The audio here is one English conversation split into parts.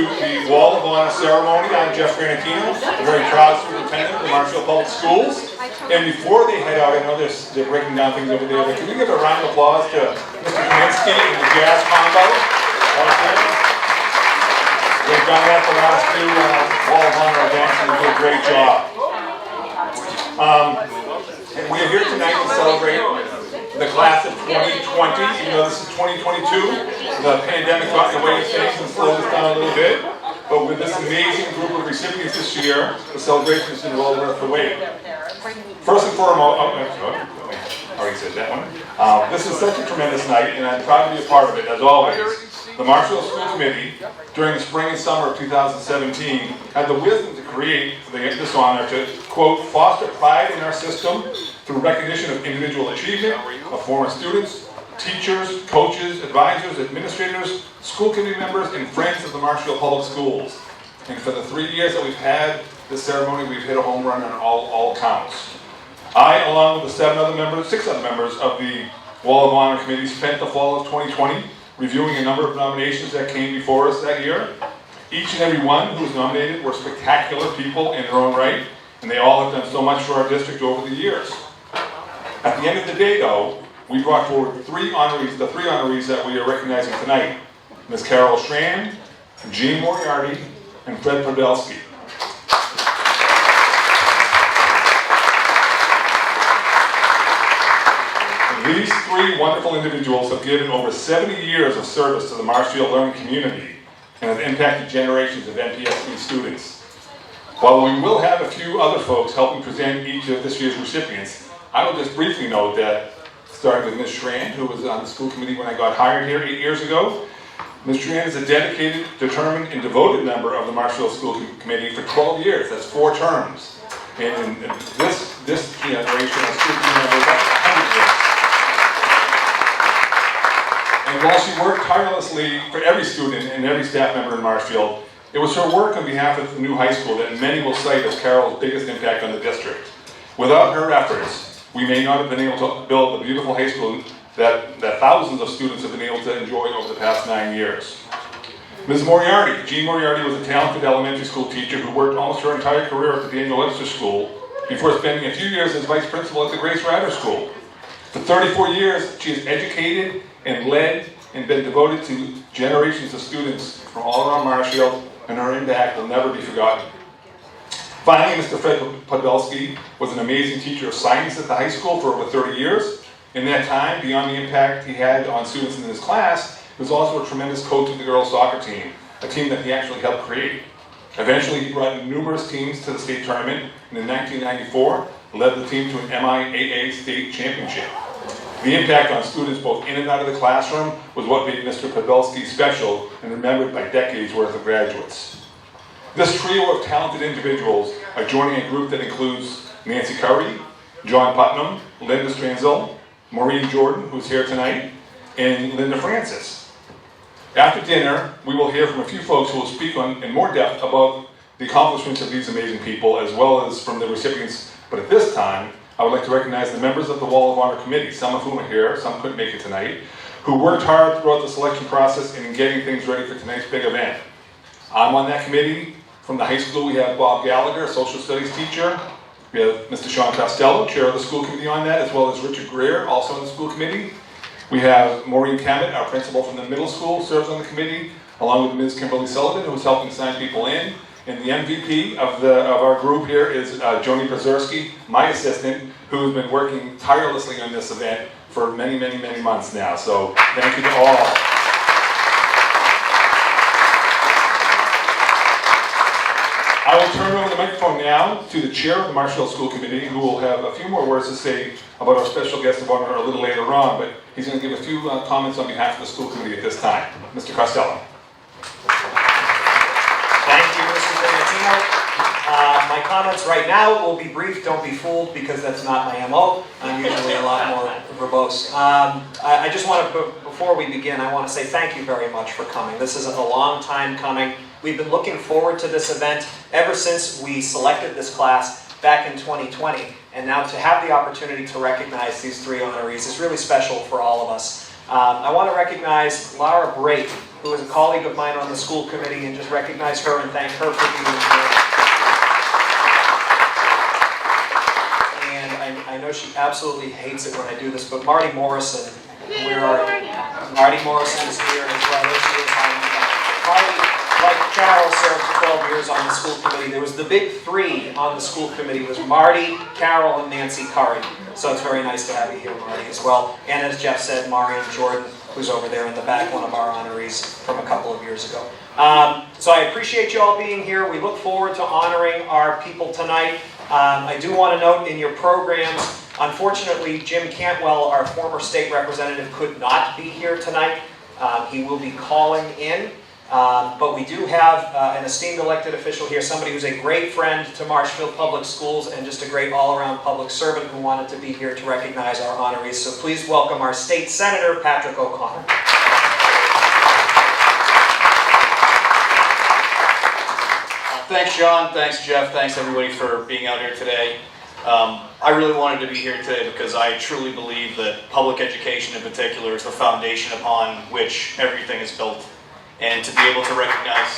the Wall of Honor ceremony. I'm Jeff Granatino, a very proud superintendent of the Marshfield Public Schools. And before they head out, I know they're breaking down things over there, but can we give a round of applause to Mr. Kaminsky and the jazz combo? They've done that the last two Wall of Honor events, and they do a great job. And we are here tonight to celebrate the class of 2020, even though this is 2022. The pandemic got in the way of things and slowed us down a little bit. But with this amazing group of recipients this year, the celebration has been well worth the wait. First and foremost, I already said that one. This is such a tremendous night, and I'm proud to be a part of it, as always. The Marshfield School Committee, during the spring and summer of 2017, had the wisdom to create this honor to, quote, foster pride in our system through recognition of individual achievement of former students, teachers, coaches, advisors, administrators, school committee members, and friends of the Marshfield Public Schools. And for the 3 years that we've had this ceremony, we've hit a home run on all counts. I, along with the 6 other members of the Wall of Honor Committee, spent the fall of 2020 reviewing a number of nominations that came before us that year. Each and every one who was nominated were spectacular people in their own right, and they all have done so much for our district over the years. At the end of the day, though, we brought forward the three honorees that we are recognizing tonight: Ms. Carol Schram, Jean Moriarty, and Fred Papowski. These three wonderful individuals have given over 70 years of service to the Marshfield learning community and have impacted generations of MPSC students. While we will have a few other folks helping present each of this year's recipients, I will just briefly note that, starting with Ms. Schram, who was on the school committee when I got hired here 8 years ago. Ms. Schram is a dedicated, determined, and devoted member of the Marshfield School Committee for 12 years. That's 4 terms. And this generation of school committee members, that's 100 years. And while she worked tirelessly for every student and every staff member in Marshfield, it was her work on behalf of the new high school that many will cite as Carol's biggest impact on the district. Without her efforts, we may not have been able to build the beautiful high school that thousands of students have been able to enjoy over the past 9 years. Ms. Moriarty, Jean Moriarty, was a talented elementary school teacher who worked almost her entire career at the Daniel Webster School before spending a few years as vice principal at the Grace Ryder School. For 34 years, she has educated and led and been devoted to generations of students from all around Marshfield, and her impact will never be forgotten. Finally, Mr. Fred Papowski was an amazing teacher of science at the high school for over 30 years. In that time, beyond the impact he had on students in his class, he was also a tremendous coach of the girls' soccer team, a team that he actually helped create. Eventually, he brought numerous teams to the state tournament, and in 1994, led the team to an MIAA state championship. The impact on students both in and out of the classroom was what made Mr. Papowski special and remembered by decades worth of graduates. This trio of talented individuals are joining a group that includes Nancy Curry, John Putnam, Linda Stranzel, Maureen Jordan, who's here tonight, and Linda Francis. After dinner, we will hear from a few folks who will speak in more depth about the accomplishments of these amazing people, as well as from the recipients. But at this time, I would like to recognize the members of the Wall of Honor Committee, some of whom are here, some couldn't make it tonight, who worked hard throughout the selection process and in getting things ready for tonight's big event. I'm on that committee. From the high school, we have Bob Gallagher, a social studies teacher. We have Mr. Sean Costello, chair of the school committee on that, as well as Richard Greer, also on the school committee. We have Maureen Cammett, our principal from the middle school, serves on the committee, along with Ms. Kimberly Sullivan, who's helping sign people in. And the MVP of our group here is Joni Przerski, my assistant, who has been working tirelessly on this event for many, many, many months now. So thank you to all. I will turn over the microphone now to the chair of the Marshfield School Committee, who will have a few more words to say about our special guest of honor a little later on, but he's going to give a few comments on behalf of the school committee at this time. Mr. Costello. Thank you, Mr. Granatino. My comments right now will be brief. Don't be fooled, because that's not my MO. I'm usually a lot more verbose. I just want to, before we begin, I want to say thank you very much for coming. This is a long time coming. We've been looking forward to this event ever since we selected this class back in 2020. And now to have the opportunity to recognize these 3 honorees is really special for all of us. I want to recognize Laura Brake, who is a colleague of mine on the school committee, and just recognize her and thank her for being here. And I know she absolutely hates it when I do this, but Marty Morrison, Marty Morrison is here as well. There she is. Marty, like Carol, served 12 years on the school committee. There was the big three on the school committee. It was Marty, Carol, and Nancy Curry. So it's very nice to have you here, Marty, as well. And as Jeff said, Marion Jordan, who's over there in the back, one of our honorees from a couple of years ago. So I appreciate you all being here. We look forward to honoring our people tonight. I do want to note in your programs, unfortunately, Jim Cantwell, our former state representative, could not be here tonight. He will be calling in. But we do have an esteemed elected official here, somebody who's a great friend to Marshfield Public Schools and just a great all-around public servant who wanted to be here to recognize our honorees. So please welcome our State Senator, Patrick O'Connor. Thanks, John. Thanks, Jeff. Thanks, everybody, for being out here today. I really wanted to be here today because I truly believe that public education in particular is the foundation upon which everything is built. And to be able to recognize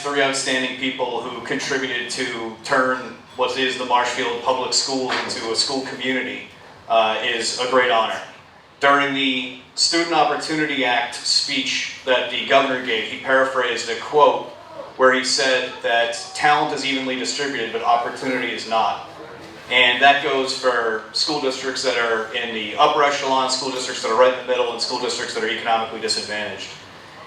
three outstanding people who contributed to turn what is the Marshfield Public Schools into a school community is a great honor. During the Student Opportunity Act speech that the governor gave, he paraphrased a quote where he said that talent is evenly distributed, but opportunity is not. And that goes for school districts that are in the upper echelon, school districts that are right in the middle, and school districts that are economically disadvantaged.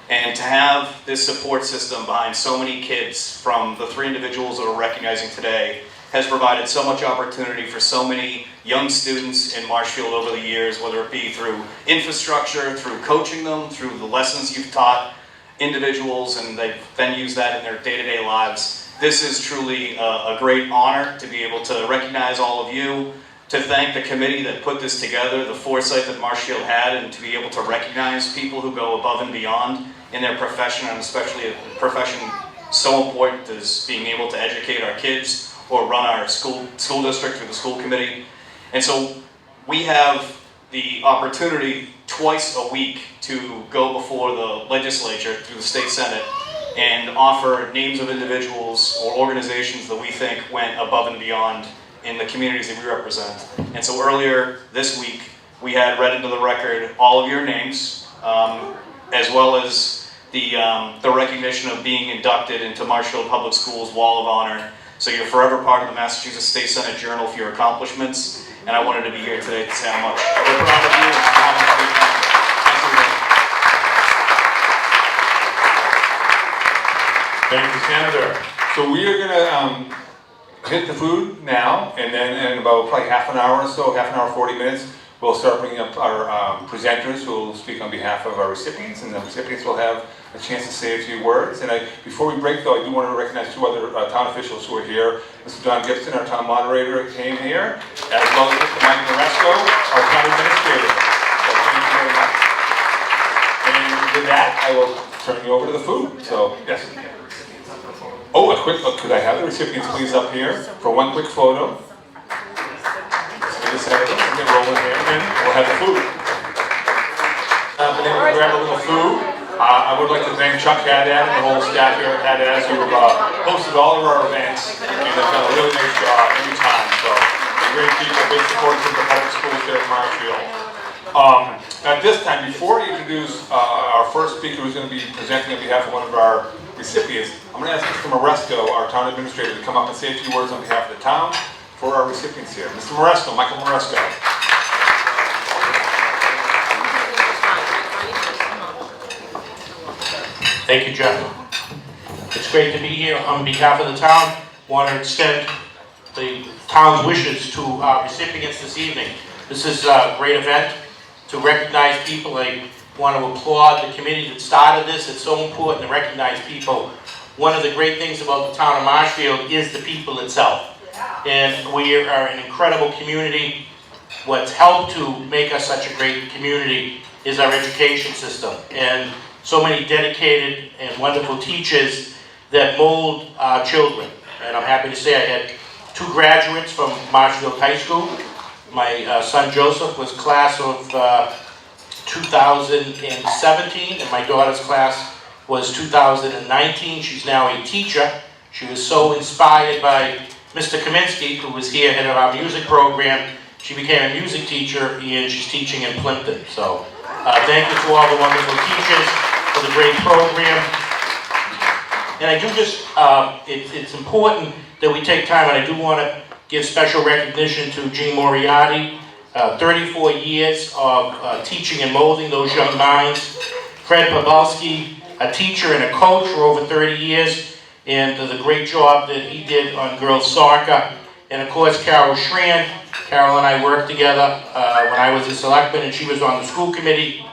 And to have this support system behind so many kids from the three individuals that we're recognizing today has provided so much opportunity for so many young students in Marshfield over the years, whether it be through infrastructure, through coaching them, through the lessons you've taught individuals, and they've then used that in their day-to-day lives. This is truly a great honor to be able to recognize all of you, to thank the committee that put this together, the foresight that Marshfield had, and to be able to recognize people who go above and beyond in their profession, and especially a profession so important as being able to educate our kids or run our school district through the school committee. And so we have the opportunity twice a week to go before the legislature through the state senate and offer names of individuals or organizations that we think went above and beyond in the communities that we represent. And so earlier this week, we had read into the record all of your names, as well as the recognition of being inducted into Marshfield Public Schools Wall of Honor. So you're forever part of the Massachusetts State Senate Journal for your accomplishments. And I wanted to be here today to say how much we're proud of you and how much we thank you. Thank you, Senator. So we are going to hit the food now, and then in about probably half an hour or so, half an hour, 40 minutes, we'll start bringing up our presenters who will speak on behalf of our recipients, and the recipients will have a chance to say a few words. And before we break, though, I do want to recognize two other town officials who are here. Mr. John Gibson, our town moderator, came here, as well as Mr. Mike Moresco, our town administrator. So thank you very much. And with that, I will turn you over to the food. So, yes. Oh, a quick look. Could I have the recipients please up here for one quick photo? Just get rolling here, and then we'll have the food. And then we'll grab a little food. I would like to thank Chuck Haddad and the whole staff here at Haddad who have hosted all of our events, and they've done a really nice job every time. So, they're great people, big supporters of the public schools here in Marshfield. At this time, before I introduce our first speaker who's going to be presenting on behalf of one of our recipients, I'm going to ask Mr. Moresco, our town administrator, to come up and say a few words on behalf of the town for our recipients here. Mr. Moresco, Michael Moresco. Thank you, Jeff. It's great to be here on behalf of the town. Want to extend the town's wishes to our recipients this evening. This is a great event to recognize people. I want to applaud the committee that started this. It's so important to recognize people. One of the great things about the town of Marshfield is the people itself. And we are an incredible community. What's helped to make us such a great community is our education system. And so many dedicated and wonderful teachers that mold our children. And I'm happy to say I had 2 graduates from Marshfield High School. My son Joseph was class of 2017, and my daughter's class was 2019. She's now a teacher. She was so inspired by Mr. Kaminsky, who was here, head of our music program. She became a music teacher, and she's teaching in Plimpton. So thank you to all the wonderful teachers for the great program. And I do just, it's important that we take time, and I do want to give special recognition to Jean Moriarty, 34 years of teaching and molding those young minds. Fred Papowski, a teacher and a coach for over 30 years, and the great job that he did on girls soccer. And of course, Carol Schram. Carol and I worked together when I was a selectman and she was on the school committee.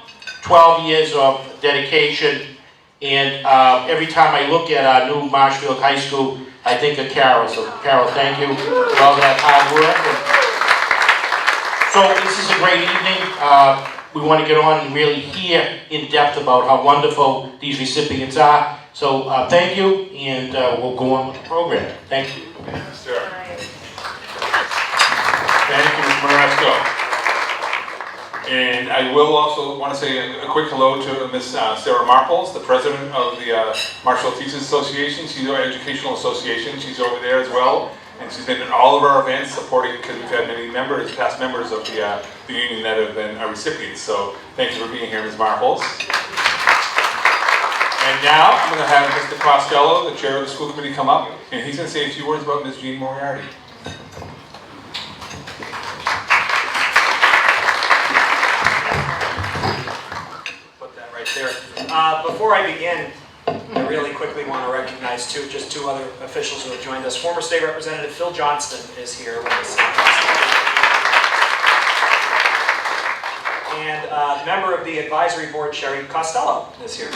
12 years of dedication. And every time I look at our new Marshfield High School, I think of Carol. So Carol, thank you for all that hard work. So this is a great evening. We want to get on and really hear in depth about how wonderful these recipients are. So thank you, and we'll go on with the program. Thank you. Sure. Thank you, Ms. Marasco. And I will also want to say a quick hello to Ms. Sarah Marples, the president of the Marshfield Teachers Association. She's our educational association. She's over there as well. And she's been in all of our events supporting, because we've had many members, past members of the union that have been our recipients. So thank you for being here, Ms. Marples. And now I'm going to have Mr. Costello, the chair of the school committee, come up, and he's going to say a few words about Ms. Jean Moriarty. Put that right there. Before I begin, I really quickly want to recognize just two other officials who have joined us. Former State Representative Phil Johnston is here with us. And member of the advisory board, Sherry Costello, is here.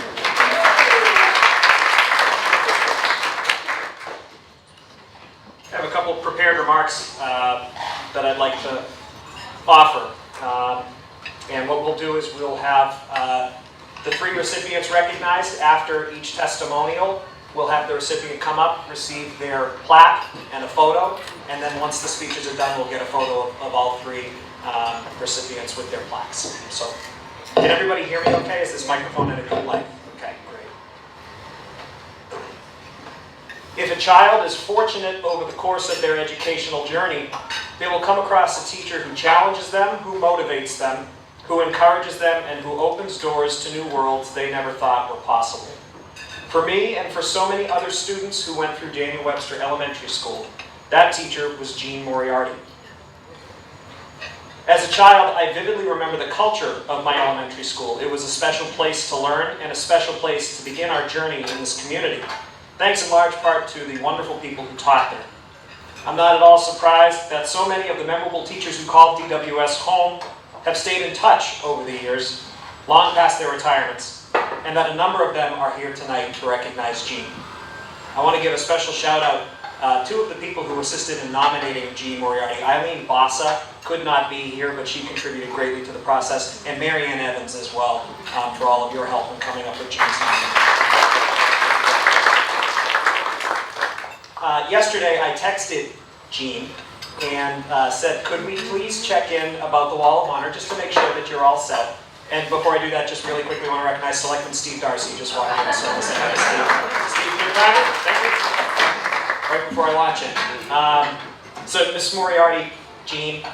I have a couple prepared remarks that I'd like to offer. And what we'll do is we'll have the three recipients recognized. After each testimonial, we'll have the recipient come up, receive their plaque and a photo, and then once the speeches are done, we'll get a photo of all three recipients with their plaques. So, can everybody hear me okay? Is this microphone in a good light? Okay, great. If a child is fortunate over the course of their educational journey, they will come across a teacher who challenges them, who motivates them, who encourages them, and who opens doors to new worlds they never thought were possible. For me, and for so many other students who went through Daniel Webster Elementary School, that teacher was Jean Moriarty. As a child, I vividly remember the culture of my elementary school. It was a special place to learn and a special place to begin our journey in this community, thanks in large part to the wonderful people who taught there. I'm not at all surprised that so many of the memorable teachers who called DWS home have stayed in touch over the years, long past their retirements, and that a number of them are here tonight to recognize Jean. I want to give a special shout out two of the people who assisted in nominating Jean Moriarty. Eileen Bossa could not be here, but she contributed greatly to the process, and Mary Ann Evans as well, for all of your help in coming up with Jean's nomination. Yesterday, I texted Jean and said, could we please check in about the Wall of Honor, just to make sure that you're all set. And before I do that, just really quickly want to recognize Selectman Steve Darcy, just walking in, so let's say hi to Steve. Steve, good time? Thank you. Right before I launch it. So Ms. Moriarty, Jean,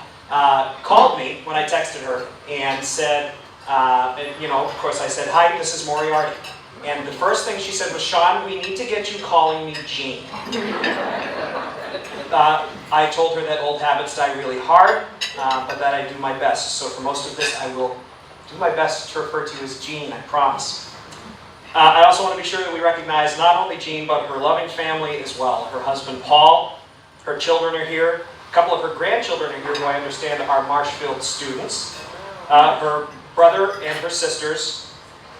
called me when I texted her and said, of course I said, hi, Mrs. Moriarty. And the first thing she said was, Sean, we need to get you calling me Jean. I told her that old habits die really hard, but that I do my best. So for most of this, I will do my best to refer to you as Jean, I promise. I also want to be sure that we recognize not only Jean, but her loving family as well. Her husband, Paul, her children are here. A couple of her grandchildren are here who I understand are Marshfield students. Her brother and her sisters,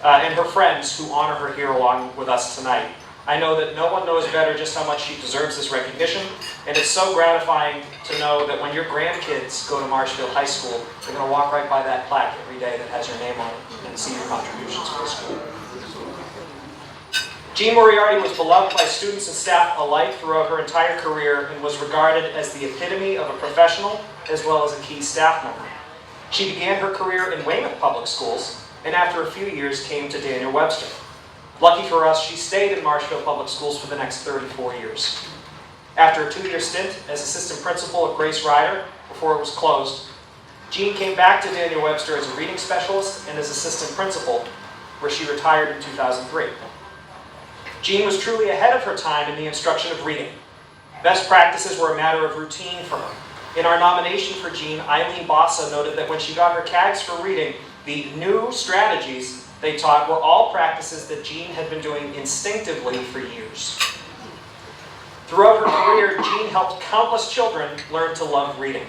and her friends who honor her here along with us tonight. I know that no one knows better just how much she deserves this recognition, and it's so gratifying to know that when your grandkids go to Marshfield High School, they're going to walk right by that plaque every day that has your name on it and see your contributions to the school. Jean Moriarty was beloved by students and staff alike throughout her entire career and was regarded as the epitome of a professional as well as a key staff member. She began her career in Weymouth Public Schools and after a few years came to Daniel Webster. Lucky for us, she stayed in Marshfield Public Schools for the next 34 years. After a 2-year stint as assistant principal at Grace Ryder before it was closed, Jean came back to Daniel Webster as a reading specialist and as assistant principal, where she retired in 2003. Jean was truly ahead of her time in the instruction of reading. Best practices were a matter of routine for her. In our nomination for Jean, Eileen Bossa noted that when she got her CAGs for reading, the new strategies they taught were all practices that Jean had been doing instinctively for years. Throughout her career, Jean helped countless children learn to love reading.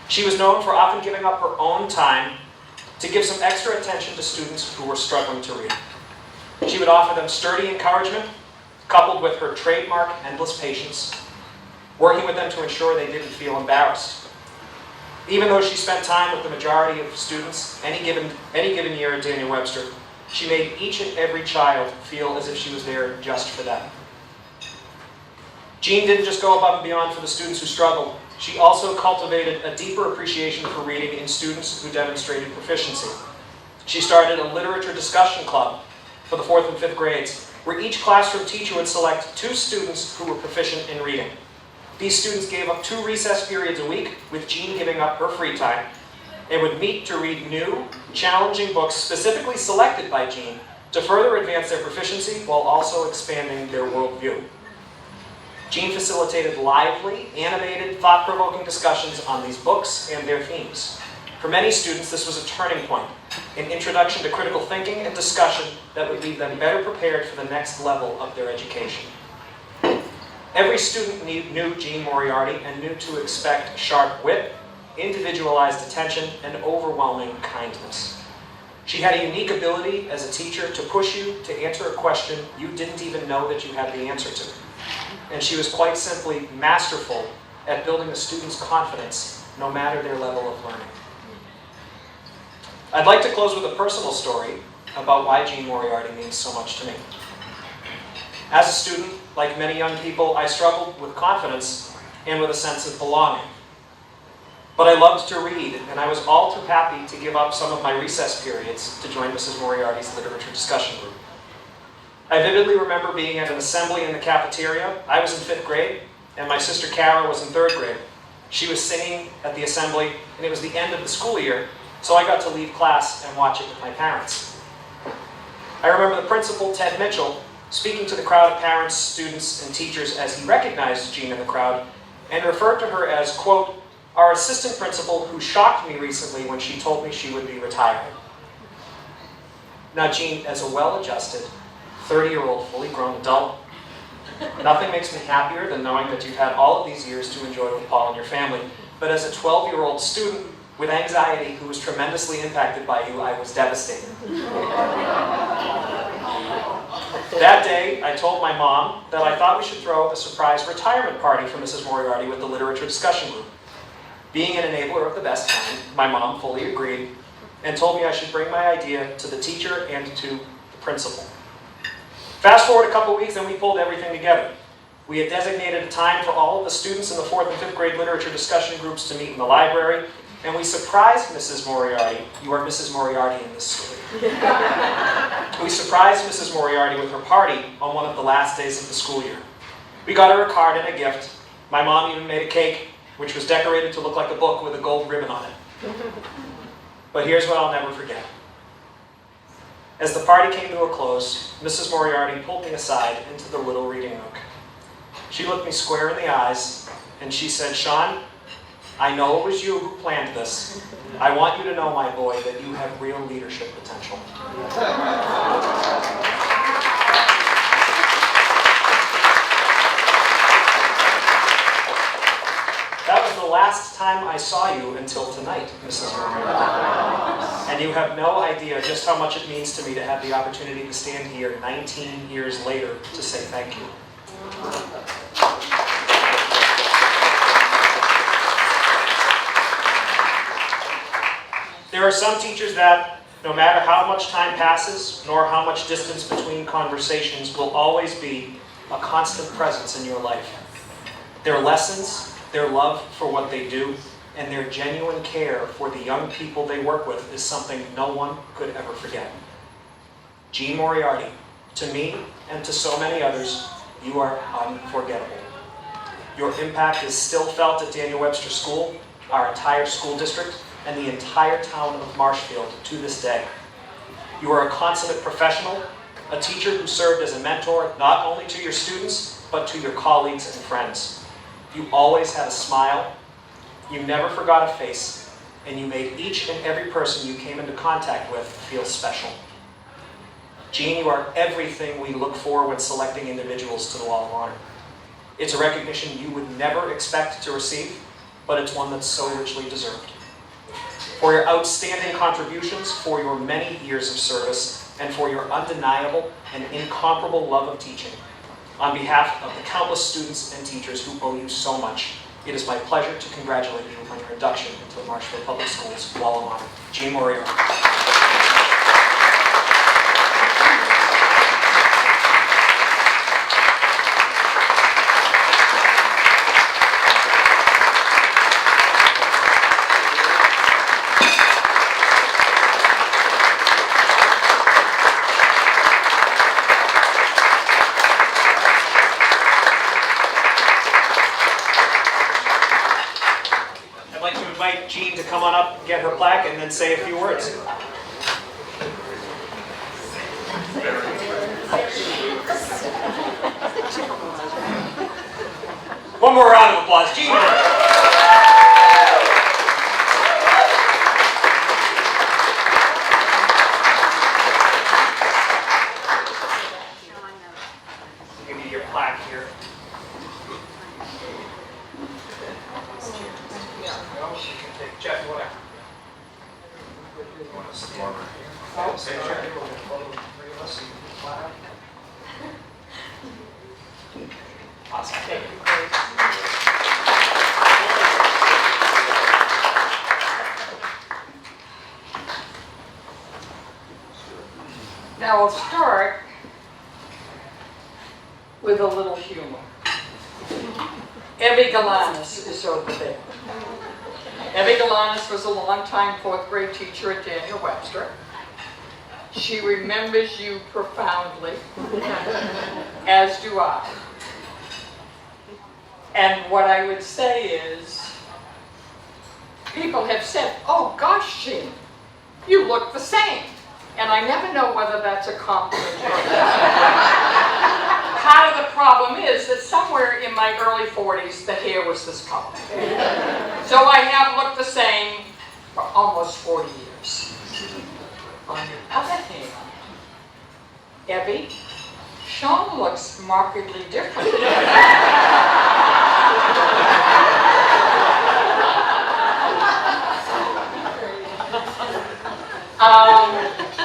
She was known for often giving up her own time to give some extra attention to students who were struggling to read. She would offer them sturdy encouragement, coupled with her trademark endless patience, working with them to ensure they didn't feel embarrassed. Even though she spent time with the majority of students any given year at Daniel Webster, she made each and every child feel as if she was there just for them. Jean didn't just go above and beyond for the students who struggled. She also cultivated a deeper appreciation for reading in students who demonstrated proficiency. She started a literature discussion club for the 4th and 5th grades, where each classroom teacher would select 2 students who were proficient in reading. These students gave up 2 recess periods a week, with Jean giving up her free time, and would meet to read new, challenging books specifically selected by Jean to further advance their proficiency while also expanding their worldview. Jean facilitated lively, animated, thought-provoking discussions on these books and their themes. For many students, this was a turning point, an introduction to critical thinking and discussion that would leave them better prepared for the next level of their education. Every student knew Jean Moriarty and knew to expect sharp wit, individualized attention, and overwhelming kindness. She had a unique ability as a teacher to push you to answer a question you didn't even know that you had the answer to. And she was quite simply masterful at building a student's confidence, no matter their level of learning. I'd like to close with a personal story about why Jean Moriarty means so much to me. As a student, like many young people, I struggled with confidence and with a sense of belonging. But I loved to read, and I was all too happy to give up some of my recess periods to join Mrs. Moriarty's literature discussion group. I vividly remember being at an assembly in the cafeteria. I was in 5th grade, and my sister Kara was in 3rd grade. She was singing at the assembly, and it was the end of the school year, so I got to leave class and watch it with my parents. I remember the principal, Ted Mitchell, speaking to the crowd of parents, students, and teachers as he recognized Jean in the crowd, and referred to her as, quote, our assistant principal who shocked me recently when she told me she would be retiring. Now Jean, as a well-adjusted, 30-year-old, fully grown adult, nothing makes me happier than knowing that you've had all of these years to enjoy with Paul and your family. But as a 12-year-old student with anxiety who was tremendously impacted by you, I was devastated. That day, I told my mom that I thought we should throw a surprise retirement party for Mrs. Moriarty with the literature discussion group. Being an enabler of the best kind, my mom fully agreed and told me I should bring my idea to the teacher and to the principal. Fast forward a couple weeks and we pulled everything together. We had designated a time for all of the students in the 4th and 5th grade literature discussion groups to meet in the library, and we surprised Mrs. Moriarty. You are Mrs. Moriarty in this story. We surprised Mrs. Moriarty with her party on one of the last days of the school year. We got her a card and a gift. My mom even made a cake, which was decorated to look like a book with a gold ribbon on it. But here's what I'll never forget. As the party came to a close, Mrs. Moriarty pulled me aside into the little reading nook. She looked me square in the eyes, and she said, Sean, I know it was you who planned this. I want you to know, my boy, that you have real leadership potential. That was the last time I saw you until tonight, Mrs. Moriarty. And you have no idea just how much it means to me to have the opportunity to stand here 19 years later to say thank you. There are some teachers that No matter how much time passes, nor how much distance between conversations, will always be a constant presence in your life. Their lessons, their love for what they do, and their genuine care for the young people they work with is something no one could ever forget. Jean Moriarty, to me and to so many others, you are unforgettable. Your impact is still felt at Daniel Webster School, our entire school district, and the entire town of Marshfield to this day. You are a consummate professional, a teacher who served as a mentor not only to your students, but to your colleagues and friends. You always had a smile, you never forgot a face, and you made each and every person you came into contact with feel special. Jean, you are everything we look for when selecting individuals to the Wall of Honor. It's a recognition you would never expect to receive, but it's one that's so richly deserved. For your outstanding contributions, for your many years of service, and for your undeniable and incomparable love of teaching, on behalf of the countless students and teachers who owe you so much, it is my pleasure to congratulate you on your induction into the Marshfield Public Schools Wall of Honor. Jean Moriarty. Jean to come on up, get her plaque, and then say a few words. One more round of applause. Jean. Give you your plaque here. Jeff, you want to? Awesome. Thank you. Now I'll start with a little humor. Evie Galanis is over there. Evie Galanis was a longtime fourth grade teacher at Daniel Webster. She remembers you profoundly, as do I. And what I would say is, people have said, oh gosh, Jean, you look the same. And I never know whether that's a compliment or not. Part of the problem is that somewhere in my early 40s, the hair was this color. So I have looked the same for almost 40 years. On the other hand, Evie, Sean looks markedly different.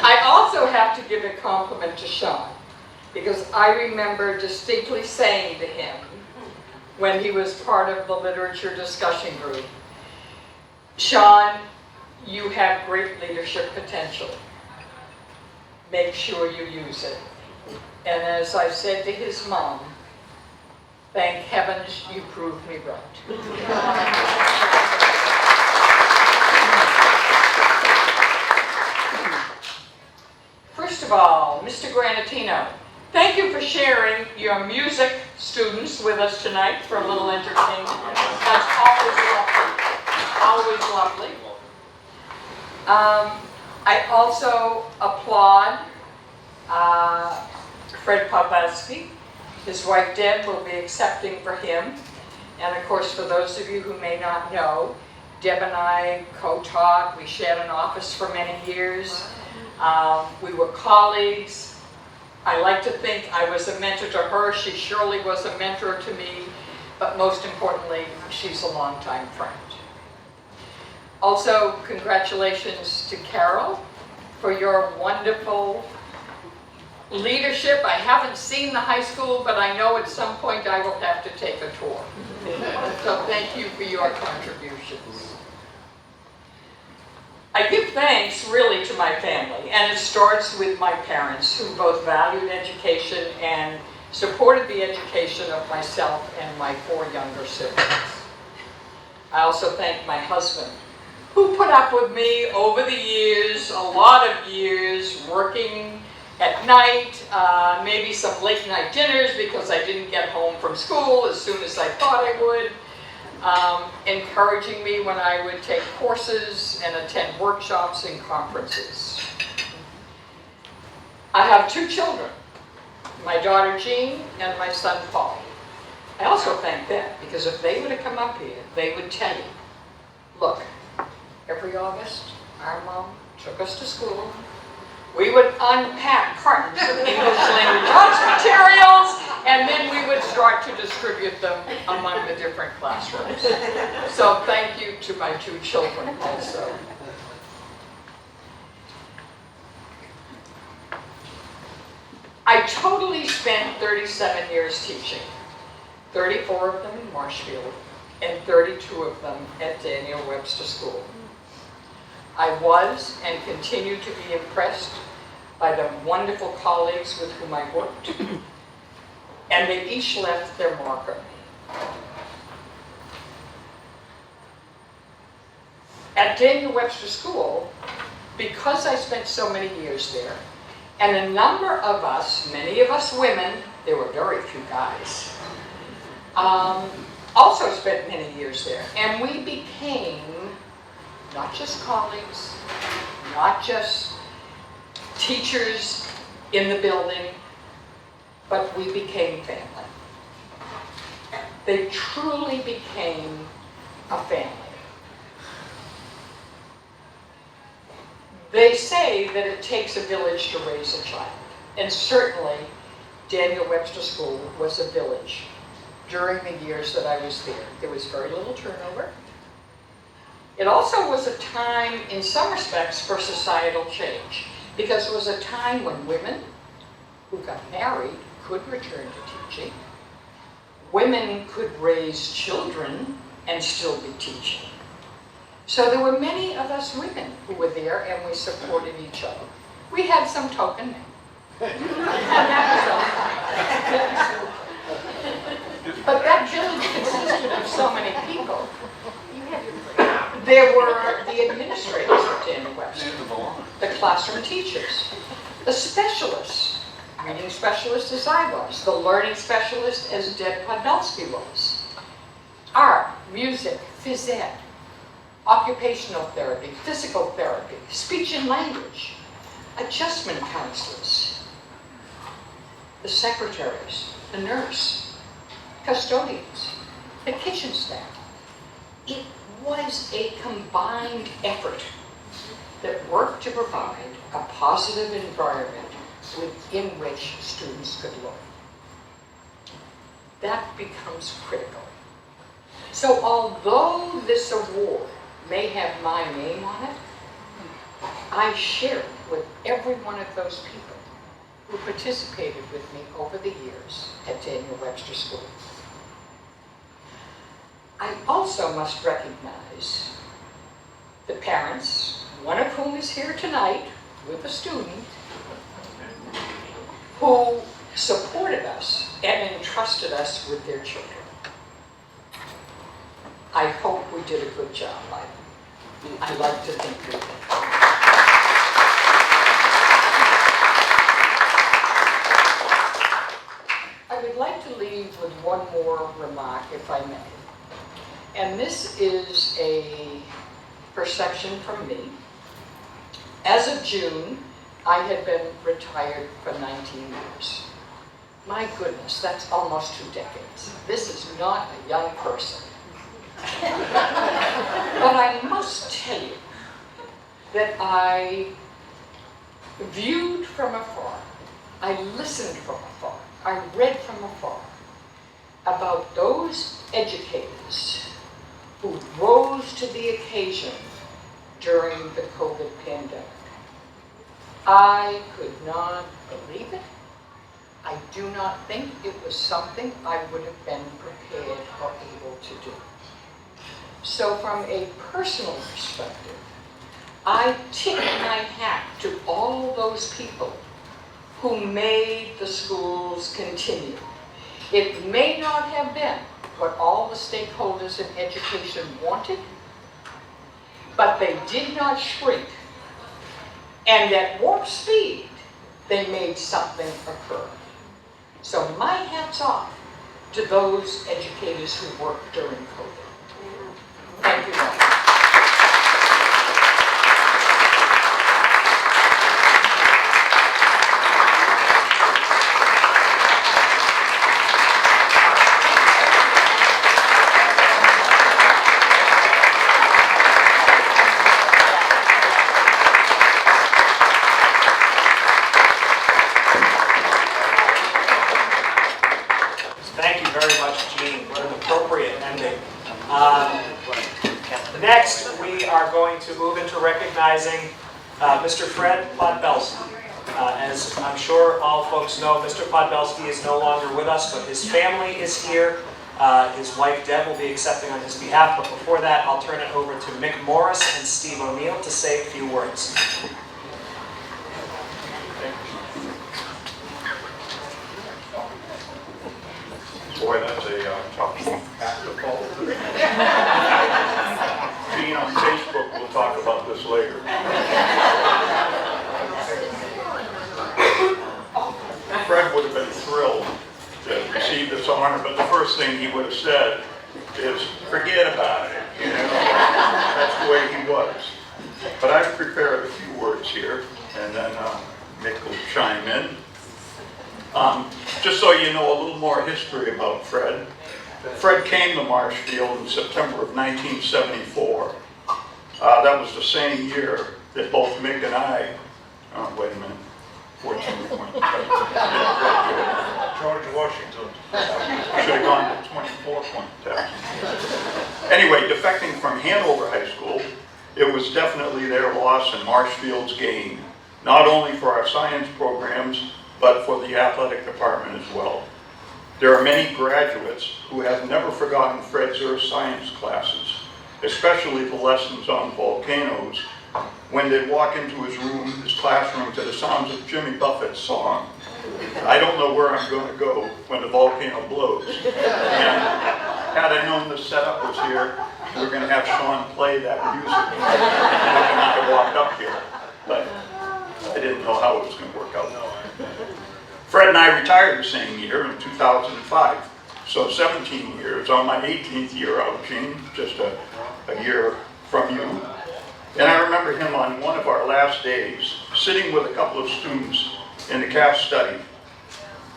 I also have to give a compliment to Sean, because I remember distinctly saying to him when he was part of the literature discussion group, Sean, you have great leadership potential. Make sure you use it. And as I said to his mom, thank heavens you proved me right. First of all, Mr. Granatino, thank you for sharing your music students with us tonight for a little entertainment. That's always lovely. Always lovely. I also applaud Fred Papowski. His wife Deb will be accepting for him. And of course, for those of you who may not know, Deb and I co-taught. We shared an office for many years. We were colleagues. I like to think I was a mentor to her. She surely was a mentor to me. But most importantly, she's a longtime friend. Also, congratulations to Carol for your wonderful leadership. I haven't seen the high school, but I know at some point I will have to take a tour. So thank you for your contributions. I give thanks really to my family, and it starts with my parents who both valued education and supported the education of myself and my 4 younger siblings. I also thank my husband, who put up with me over the years, a lot of years, working at night, maybe some late night dinners because I didn't get home from school as soon as I thought I would, encouraging me when I would take courses and attend workshops and conferences. I have 2 children, my daughter Jean and my son Paul. I also thank them because if they would have come up here, they would tell you, look, every August, our mom took us to school. We would unpack cartons of English language arts materials, and then we would start to distribute them among the different classrooms. So thank you to my 2 children also. I totally spent 37 years teaching, 34 of them in Marshfield, and 32 of them at Daniel Webster School. I was and continue to be impressed by the wonderful colleagues with whom I worked, and they each left their mark on me. At Daniel Webster School, because I spent so many years there, and a number of us, many of us women, there were very few guys, also spent many years there, and we became not just colleagues, not just teachers in the building, but we became family. They truly became a family. They say that it takes a village to raise a child, and certainly Daniel Webster School was a village during the years that I was there. There was very little turnover. It also was a time, in some respects, for societal change, because it was a time when women who got married could return to teaching. Women could raise children and still be teaching. So there were many of us women who were there, and we supported each other. We had some token men. But that village consisted of so many people. There were the administrators at Daniel Webster, the classroom teachers, the specialists, reading specialist as I was, the learning specialist as Deb Papowski was, art, music, phys ed, occupational therapy, physical therapy, speech and language, adjustment counselors, the secretaries, the nurse, custodians, the kitchen staff. It was a combined effort that worked to provide a positive environment within which students could learn. That becomes critical. So although this award may have my name on it, I share it with every one of those people who participated with me over the years at Daniel Webster School. I also must recognize the parents, one of whom is here tonight with a student, who supported us and entrusted us with their children. I hope we did a good job by them. I like to think we did. I would like to leave with one more remark, if I may. And this is a perception from me. As of June, I had been retired for 19 years. My goodness, that's almost 2 decades. This is not a young person. But I must tell you that I viewed from afar, I listened from afar, I read from afar about those educators who rose to the occasion during the COVID pandemic. I could not believe it. I do not think it was something I would have been prepared or able to do. So from a personal perspective, I tip my hat to all those people who made the schools continue. It may not have been what all the stakeholders in education wanted, but they did not shrink. And at warp speed, they made something occur. So my hat's off to those educators who worked during COVID. Thank you all. Thank you very much, Jean. What an appropriate ending. Next, we are going to move into recognizing Mr. Fred Belson. As I'm sure all folks know, Mr. Papowski is no longer with us, but his family is here. His wife, Deb, will be accepting on his behalf. But before that, I'll turn it over to Mick Morris and Steve O'Neill to say a few words. Boy, that's a tough act to follow. Being on Facebook, we'll talk about this later. Fred would have been thrilled to receive this honor, but the first thing he would have said is, forget about it, you know, that's the way he was. But I've prepared a few words here, and then Mick will chime in. Just so you know a little more history about Fred. Fred came to Marshfield in September of 1974. That was the same year that both Mick and I, wait a minute, 14 point. George Washington. Should have gone to 24-point test. Anyway, defecting from Hanover High School, it was definitely their loss and Marshfield's gain, not only for our science programs, but for the athletic department as well. There are many graduates who have never forgotten Fred's earth science classes, especially the lessons on volcanoes, when they'd walk into his classroom to the sounds of Jimmy Buffett's song, I don't know where I'm going to go when the volcano blows. And had I known the setup was here, we were going to have Sean play that music. And I walked up here, but I didn't know how it was going to work out. Fred and I retired the same year in 2005, so 17 years, on my 18th year out, Gene, just a year from you. And I remember him on one of our last days, sitting with a couple of students in the CAF study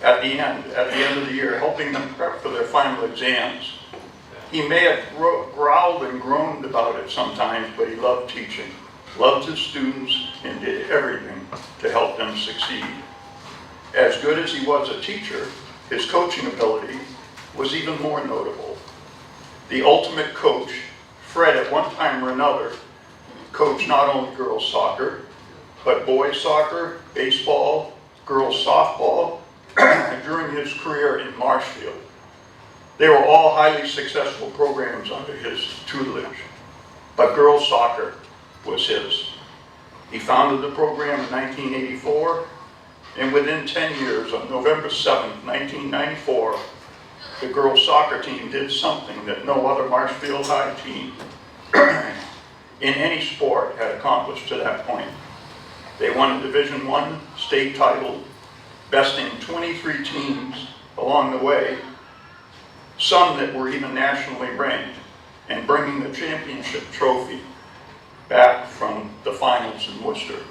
at the end of the year, helping them prep for their final exams. He may have growled and groaned about it sometimes, but he loved teaching, loved his students, and did everything to help them succeed. As good as he was a teacher, his coaching ability was even more notable. The ultimate coach, Fred, at one time or another, coached not only girls soccer, but boys soccer, baseball, girls softball, during his career in Marshfield. They were all highly successful programs under his tutelage, but girls soccer was his. He founded the program in 1984, and within 10 years, on November 7, 1994, the girls soccer team did something that no other Marshfield High team in any sport had accomplished to that point. They won a Division I state title, besting 23 teams along the way, some that were even nationally ranked, and bringing the championship trophy back from the finals in Worcester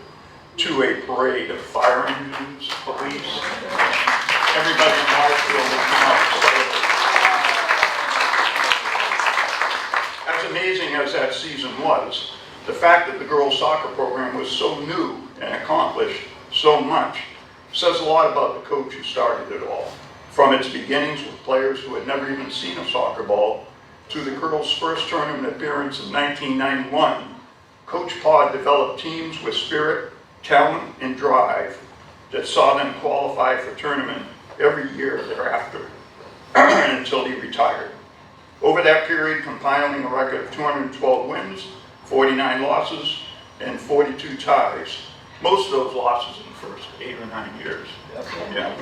to a parade of fire engines, police, everybody in Marshfield would come out to celebrate. As amazing as that season was, the fact that the girls' soccer program was so new and accomplished so much says a lot about the coach who started it all. From its beginnings with players who had never even seen a soccer ball, to the girls' first tournament appearance in 1991, Coach Claude developed teams with spirit, talent, and drive that saw them qualify for tournament every year thereafter until he retired. Over that period, compiling a record of 212 wins, 49 losses, and 42 ties. Most of those losses in the first 8 or 9 years. Yeah.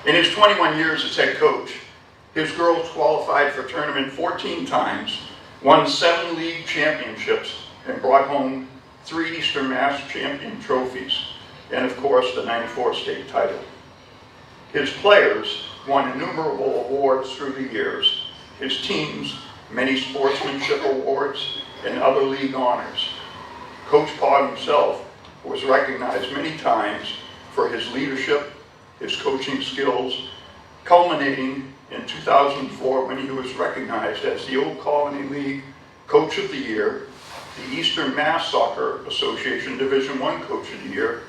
In his 21 years as head coach, his girls qualified for tournament 14 times, won 7 league championships, and brought home 3 Eastern Mass champion trophies, and of course the '94 state title. His players won innumerable awards through the years, his teams many sportsmanship awards and other league honors. Coach Pod himself was recognized many times for his leadership, his coaching skills, culminating in 2004 when he was recognized as the Old Colony League Coach of the Year, the Eastern Mass Soccer Association Division I Coach of the Year,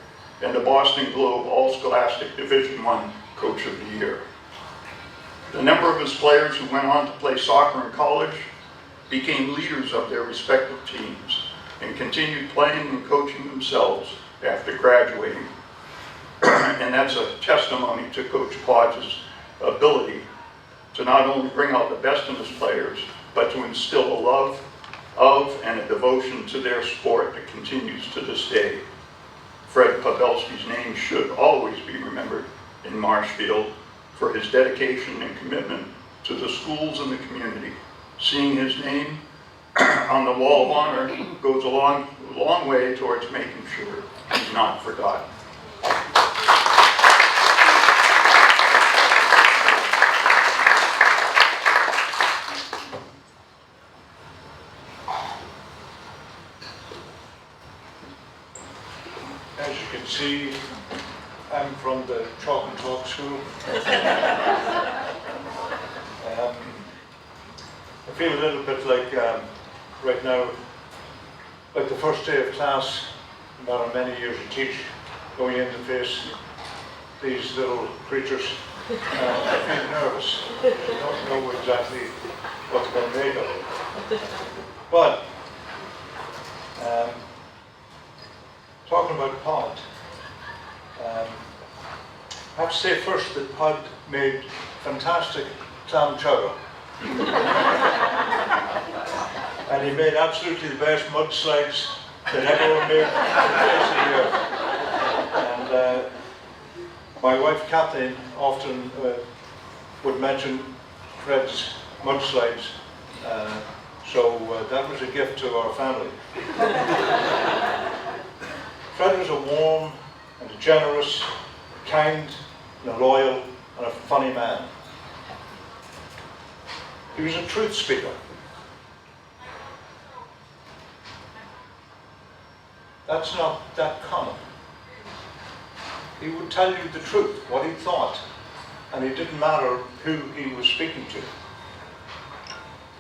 and the Boston Globe All-Scholastic Division I Coach of the Year. The number of his players who went on to play soccer in college became leaders of their respective teams and continued playing and coaching themselves after graduating. And that's a testimony to Coach Podge's ability to not only bring out the best in his players, but to instill a love of and a devotion to their sport that continues to this day. Fred Papowski's name should always be remembered in Marshfield for his dedication and commitment to the schools and the community. Seeing his name on the wall of honor goes a long way towards making sure he's not forgotten. As you can see, I'm from the Chalk and Talk School. I feel a little bit like, right now, like the first day of class, not on many years of teach, going in to face these little creatures. I feel nervous. I don't know exactly what they're made of. But, talking about Pod, I have to say first that Pod made fantastic clam chowder. And he made absolutely the best mudslides that ever were made on the face of the earth. And my wife Kathleen often would mention Fred's mudslides, so that was a gift to our family. Fred was a warm and a generous, kind and a loyal and a funny man. He was a truth speaker. That's not that common. He would tell you the truth, what he thought, and it didn't matter who he was speaking to.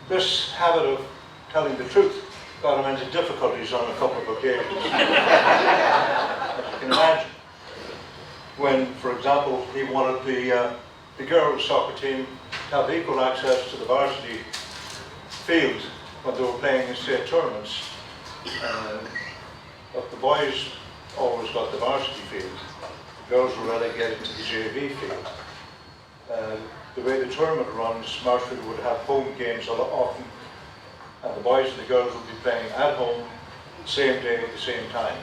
This habit of telling the truth got him into difficulties on a couple of occasions. As you can imagine. When, for example, he wanted the girls' soccer team to have equal access to the varsity field when they were playing in state tournaments. But the boys always got the varsity field. The girls were relegated to the JV field. The way the tournament runs, Marshfield would have home games a lot often, and the boys and the girls would be playing at home, same day, at the same time.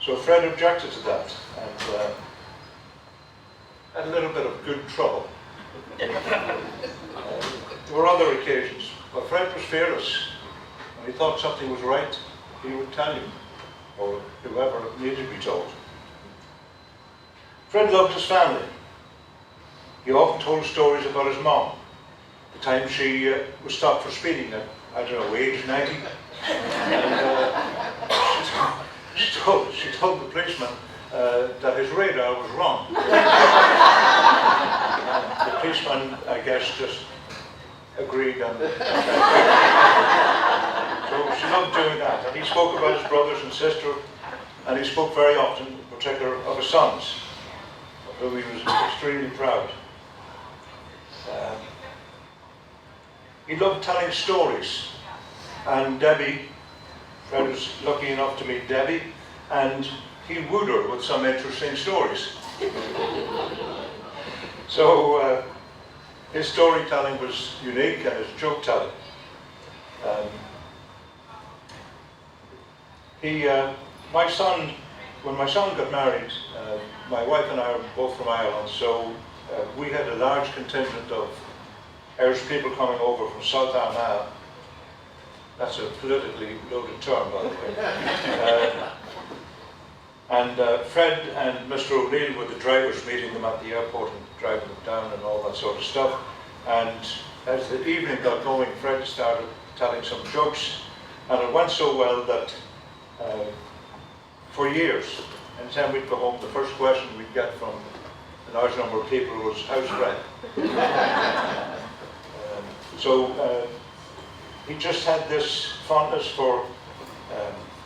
So Fred objected to that, and had a little bit of good trouble. There were other occasions, but Fred was fearless. When he thought something was right, he would tell you, or whoever needed to be told. Fred loved his family. He often told stories about his mom, the time she was stopped for speeding at, I don't know, age 90. And, she told the policeman that his radar was wrong. And the policeman, I guess, just agreed. And so she loved doing that. And he spoke about his brothers and sister, and he spoke very often, in particular, of his sons, of whom he was extremely proud. He loved telling stories, and Debbie, Fred was lucky enough to meet Debbie, and he wooed her with some interesting stories. So his storytelling was unique, and his joke telling. My son, when my son got married, my wife and I are both from Ireland, so we had a large contingent of Irish people coming over from South Armagh. That's a politically loaded term, by the way. And Fred and Mr. O'Neill were the drivers, meeting them at the airport and driving them down and all that sort of stuff. And as the evening got going, Fred started telling some jokes, and it went so well that for years, anytime we'd go home, the first question we'd get from a large number of people was, "How's Fred?" So he just had this fondness for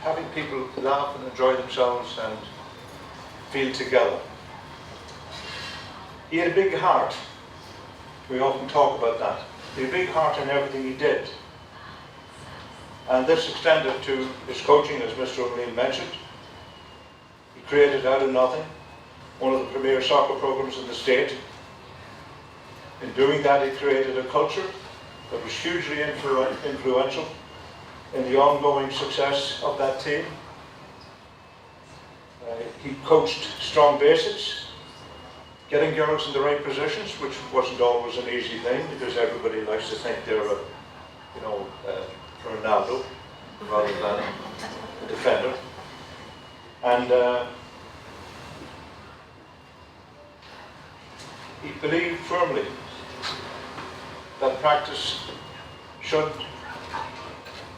having people laugh and enjoy themselves and feel together. He had a big heart. We often talk about that. He had a big heart in everything he did. And this extended to his coaching, as Mr. O'Neill mentioned. He created out of nothing one of the premier soccer programs in the state. In doing that, he created a culture that was hugely influential in the ongoing success of that team. He coached strong basics, getting girls in the right positions, which wasn't always an easy thing, because everybody likes to think they're a, Ronaldo rather than a defender. And he believed firmly that practice should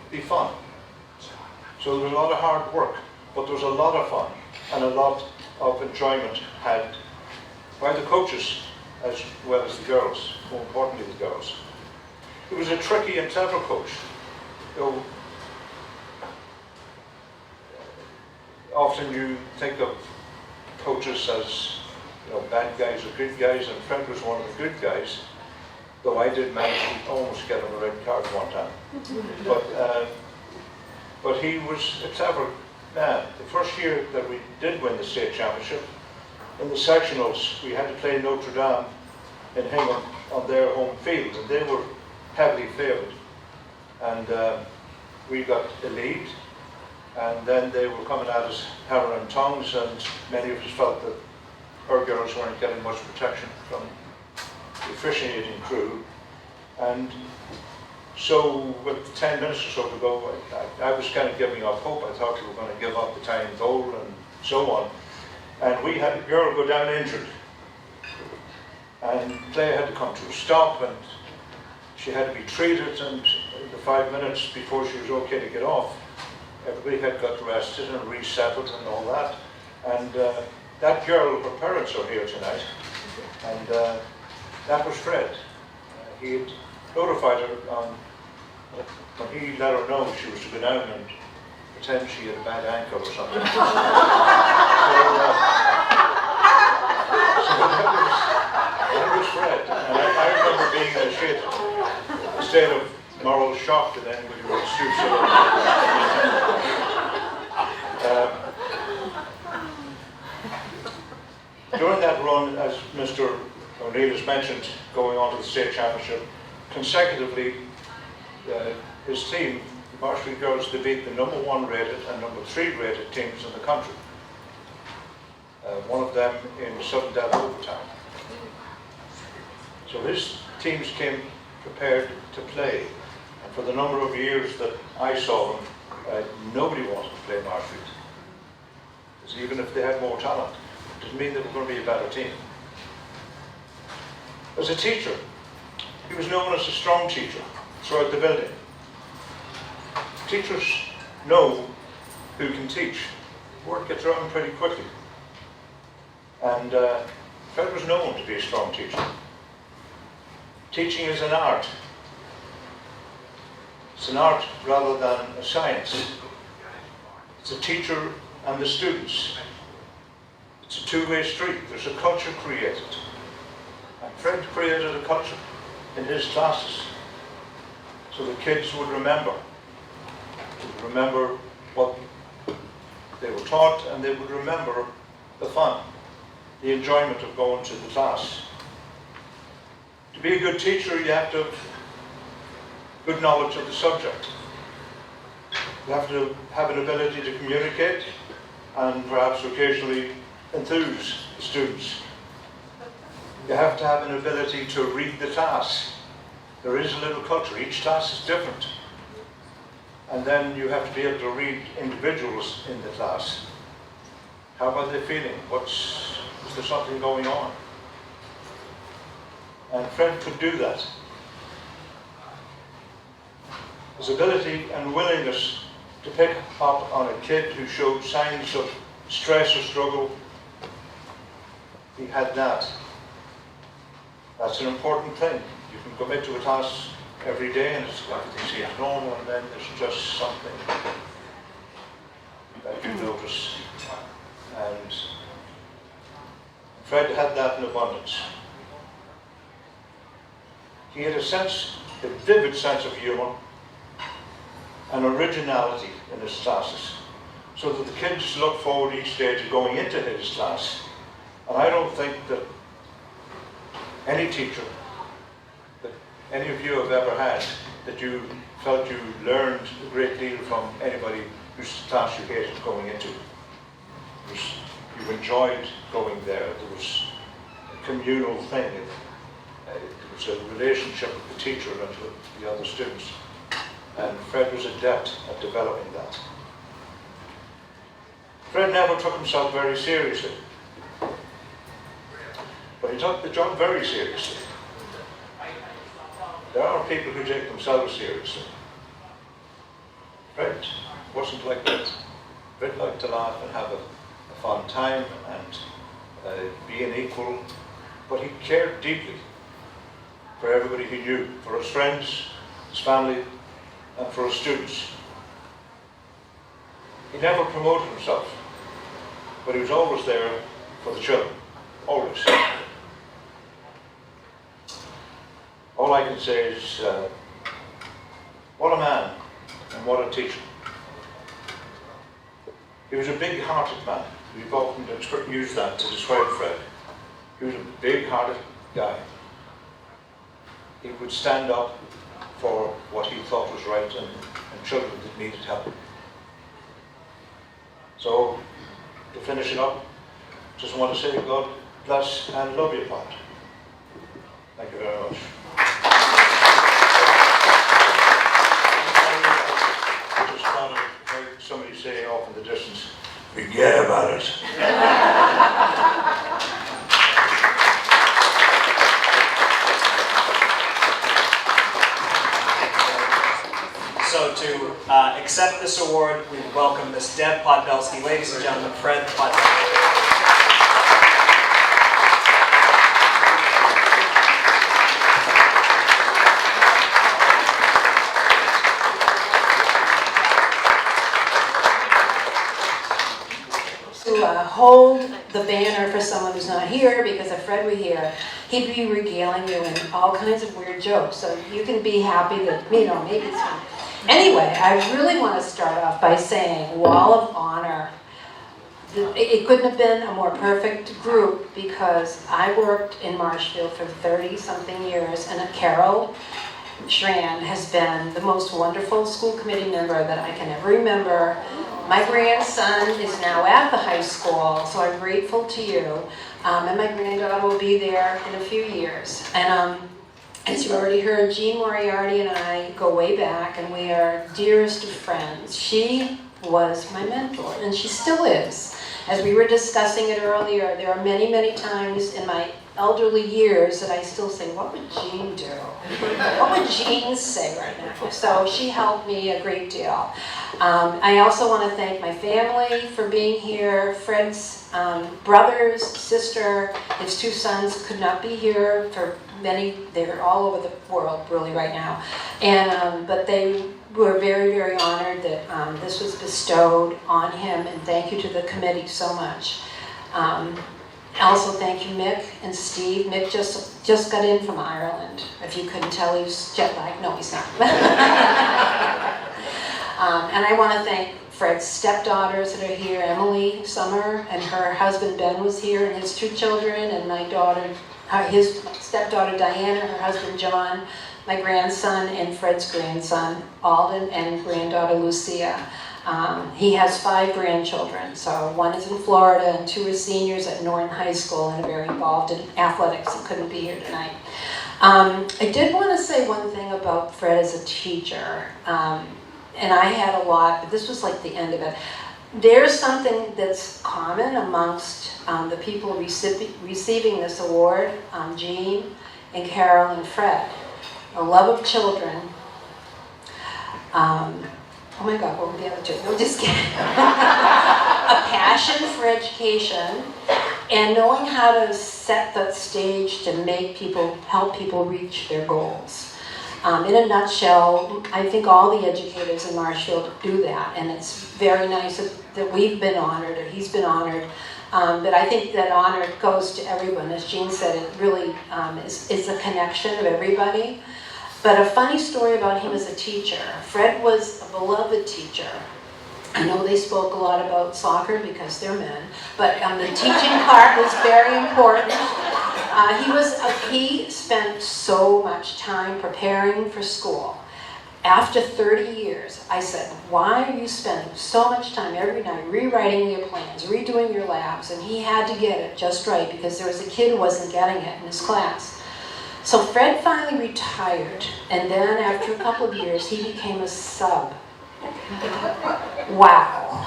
be fun. So there was a lot of hard work, but there was a lot of fun and a lot of enjoyment had by the coaches as well as the girls, more importantly the girls. It was a tricky and clever coach. Often you think of coaches as bad guys or good guys, and Fred was one of the good guys, though I did manage to almost get him a red card one time. But he was a clever man. The first year that we did win the state championship, in the sectionals we had to play Notre Dame in Hingham on their home field, and they were heavily favoured. And we got the lead, and then they were coming at us hammer and tongs, and many of us felt that our girls weren't getting much protection from the officiating crew. And so with 10 minutes or so to go, I was kind of giving up hope. I thought we were going to give up the tying goal and so on. And we had a girl go down injured. And play had to come to a stop, and she had to be treated, and the 5 minutes before she was okay to get off, everybody had got rested and resettled and all that. And that girl, her parents are here tonight, and that was Fred. He had notified her when he let her know she was to go down and pretend she had a bad ankle or something. That was Fred. And I remember being in a state of moral shock that anybody would stoop so low. During that run, as Mr. O'Neill has mentioned, going on to the state championship, consecutively, his team, the Marshfield girls, they beat the #1 rated and #3 rated teams in the country. One of them in sudden death overtime. So his teams came prepared to play. And for the number of years that I saw them, nobody wanted to play Marshfield. Because even if they had more talent, it didn't mean they were going to be a better team. As a teacher, he was known as a strong teacher throughout the building. Teachers know who can teach. Word gets around pretty quickly. And Fred was known to be a strong teacher. Teaching is an art. It's an art rather than a science. It's a teacher and the students. It's a two-way street. There's a culture created. And Fred created a culture in his classes so the kids would remember what they were taught, and they would remember the fun, the enjoyment of going to the class. To be a good teacher, you have to have good knowledge of the subject. You have to have an ability to communicate and perhaps occasionally enthuse the students. You have to have an ability to read the task. There is a little culture. Each task is different. And then you have to be able to read individuals in the class. How are they feeling? Is there something going on? And Fred could do that. His ability and willingness to pick up on a kid who showed signs of stress or struggle, he had that. That's an important thing. You can commit to a task every day and everything seems normal, and then there's just something that you notice. And Fred had that in abundance. He had a vivid sense of humour and originality in his classes, so that the kids look forward each day to going into his class. And I don't think that any teacher that any of you have ever had, that you felt you learned a great deal from anybody whose class you hated going into. You enjoyed going there. There was a communal thing. There was a relationship with the teacher and with the other students. And Fred was adept at developing that. Fred never took himself very seriously. But he took the job very seriously. There are people who take themselves seriously. Fred wasn't like that. Fred liked to laugh and have a fun time and be an equal, but he cared deeply for everybody he knew, for his friends, his family, and for his students. He never promoted himself, but he was always there for the children, always. All I can say is, what a man and what a teacher. He was a big-hearted man. We've often used that to describe Fred. He was a big-hearted guy. He would stand up for what he thought was right and children that needed help. So, to finish it up, just want to say God bless and love you, Pat. Thank you very much. I just thought I'd heard somebody say off in the distance, forget about it. So to accept this award, we welcome Miss Deb Papowski. Ladies and gentlemen, Fred Papowski. Hold the banner for someone who's not here, because if Fred were here, he'd be regaling you in all kinds of weird jokes. So you can be happy that, maybe it's fun. Anyway, I really want to start off by saying Wall of Honor. It couldn't have been a more perfect group, because I worked in Marshfield for 30-something years, and Carol Schram has been the most wonderful school committee member that I can ever remember. My grandson is now at the high school, so I'm grateful to you. And my granddaughter will be there in a few years. And as you already heard, Jean Moriarty and I go way back, and we are dearest of friends. She was my mentor, and she still is. As we were discussing it earlier, there are many, many times in my elderly years that I still say, what would Jean do? What would Jean say right now? So she helped me a great deal. I also want to thank my family for being here. Fred's brothers, sister, his two sons could not be here for many, they're all over the world really right now. And but they were very, very honored that this was bestowed on him, and thank you to the committee so much. Also thank you Mick and Steve. Mick just got in from Ireland. If you couldn't tell, he's jet lagged. No, he's not. And I want to thank Fred's stepdaughters that are here, Emily Summer, and her husband Ben was here, and his two children, and my daughter, his stepdaughter Diana, her husband John, my grandson and Fred's grandson, Alden, and granddaughter Lucia. He has 5 grandchildren, so 1 is in Florida and 2 are seniors at Norton High School and are very involved in athletics and couldn't be here tonight. I did want to say one thing about Fred as a teacher, and I had a lot, but this was like the end of it. There's something that's common amongst the people receiving this award, Jean and Carol and Fred. A love of children. Oh my God, what were the other 2? No, just kidding. A passion for education and knowing how to set the stage to make people, help people reach their goals. In a nutshell, I think all the educators in Marshfield do that, and it's very nice that we've been honored, or he's been honored. But I think that honor goes to everyone. As Jean said, it really is a connection of everybody. But a funny story about him as a teacher. Fred was a beloved teacher. I know they spoke a lot about soccer because they're men, but the teaching part was very important. He spent so much time preparing for school. After 30 years, I said, why are you spending so much time every night rewriting your plans, redoing your labs? And he had to get it just right because there was a kid who wasn't getting it in his class. So Fred finally retired, and then after a couple of years, he became a sub. Wow.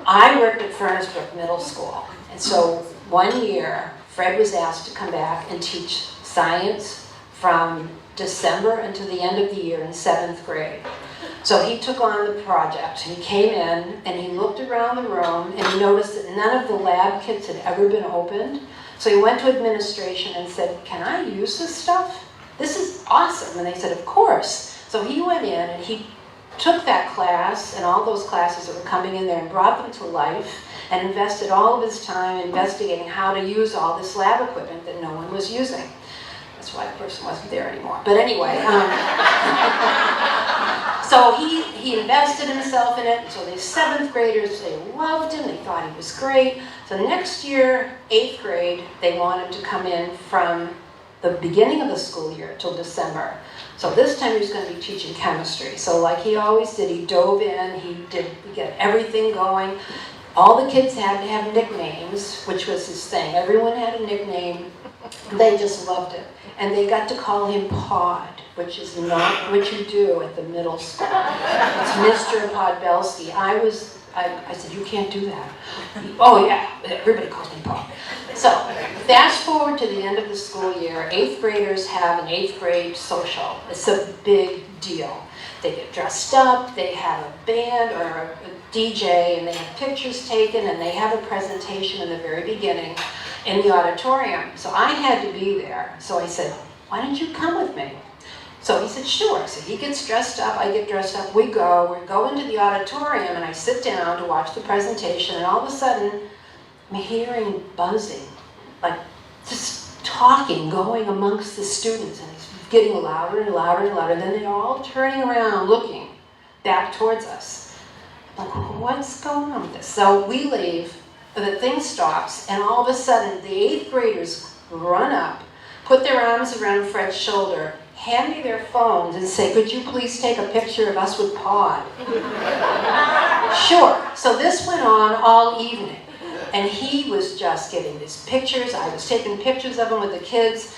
I worked at Furnace Brook Middle School, and so one year, Fred was asked to come back and teach science from December until the end of the year in 7th grade. So he took on the project. He came in and he looked around the room and he noticed that none of the lab kits had ever been opened. So he went to administration and said, can I use this stuff? This is awesome. And they said, of course. So he went in and he took that class and all those classes that were coming in there and brought them to life and invested all of his time investigating how to use all this lab equipment that no one was using. That's why the person wasn't there anymore. But anyway, so he invested himself in it. So the 7th graders, they loved him. They thought he was great. So next year, 8th grade, they wanted to come in from the beginning of the school year till December. So this time he was going to be teaching chemistry. So like he always did, he dove in, he got everything going. All the kids had to have nicknames, which was his thing. Everyone had a nickname. They just loved it. And they got to call him Pod, which is not what you do at the middle school. It's Mr. Papowski. I said, you can't do that. Oh yeah, everybody calls me Pod. So fast forward to the end of the school year, 8th graders have an 8th grade social. It's a big deal. They get dressed up, they have a band or a DJ, and they have pictures taken, and they have a presentation in the very beginning in the auditorium. So I had to be there. So I said, why don't you come with me? So he said, sure. So he gets dressed up, I get dressed up, we go into the auditorium, and I sit down to watch the presentation, and all of a sudden, I'm hearing buzzing, like just talking, going amongst the students, and it's getting louder and louder and louder, and then they're all turning around, looking back towards us. Like, what's going on with this? So we leave, the thing stops, and all of a sudden, the 8th graders run up, put their arms around Fred's shoulder, hand me their phones, and say, could you please take a picture of us with Pod? Sure. So this went on all evening. And he was just getting these pictures. I was taking pictures of him with the kids.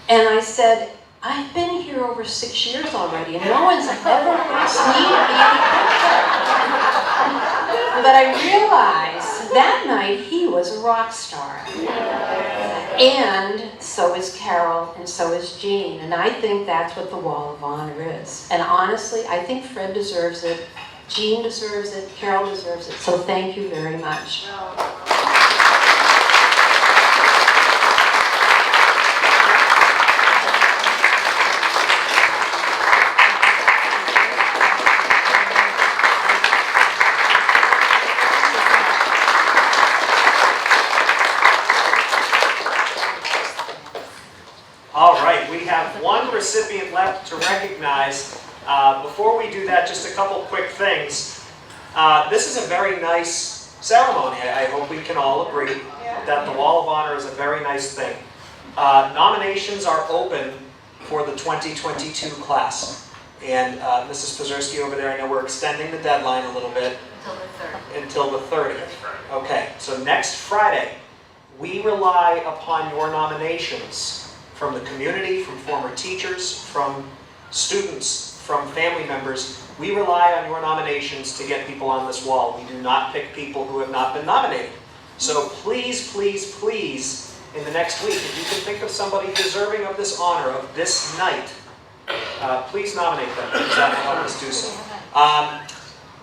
And I said, I've been here over 6 years already, and no one's ever asked me to be in a picture. But I realized that night he was a rock star. And so is Carol, and so is Jean. And I think that's what the Wall of Honor is. And honestly, I think Fred deserves it. Jean deserves it, Carol deserves it, so thank you very much. All right, we have one recipient left to recognize. Before we do that, just a couple quick things. This is a very nice ceremony. I hope we can all agree that the Wall of Honor is a very nice thing. Nominations are open for the 2022 class. And Mrs. Pazerski over there, I know we're extending the deadline a little bit. Until the 30th. Okay, so next Friday, we rely upon your nominations from the community, from former teachers, from students, from family members. We rely on your nominations to get people on this wall. We do not pick people who have not been nominated. So please, please, please, in the next week, if you can think of somebody deserving of this honor, of this night, please nominate them, because that will help us do so.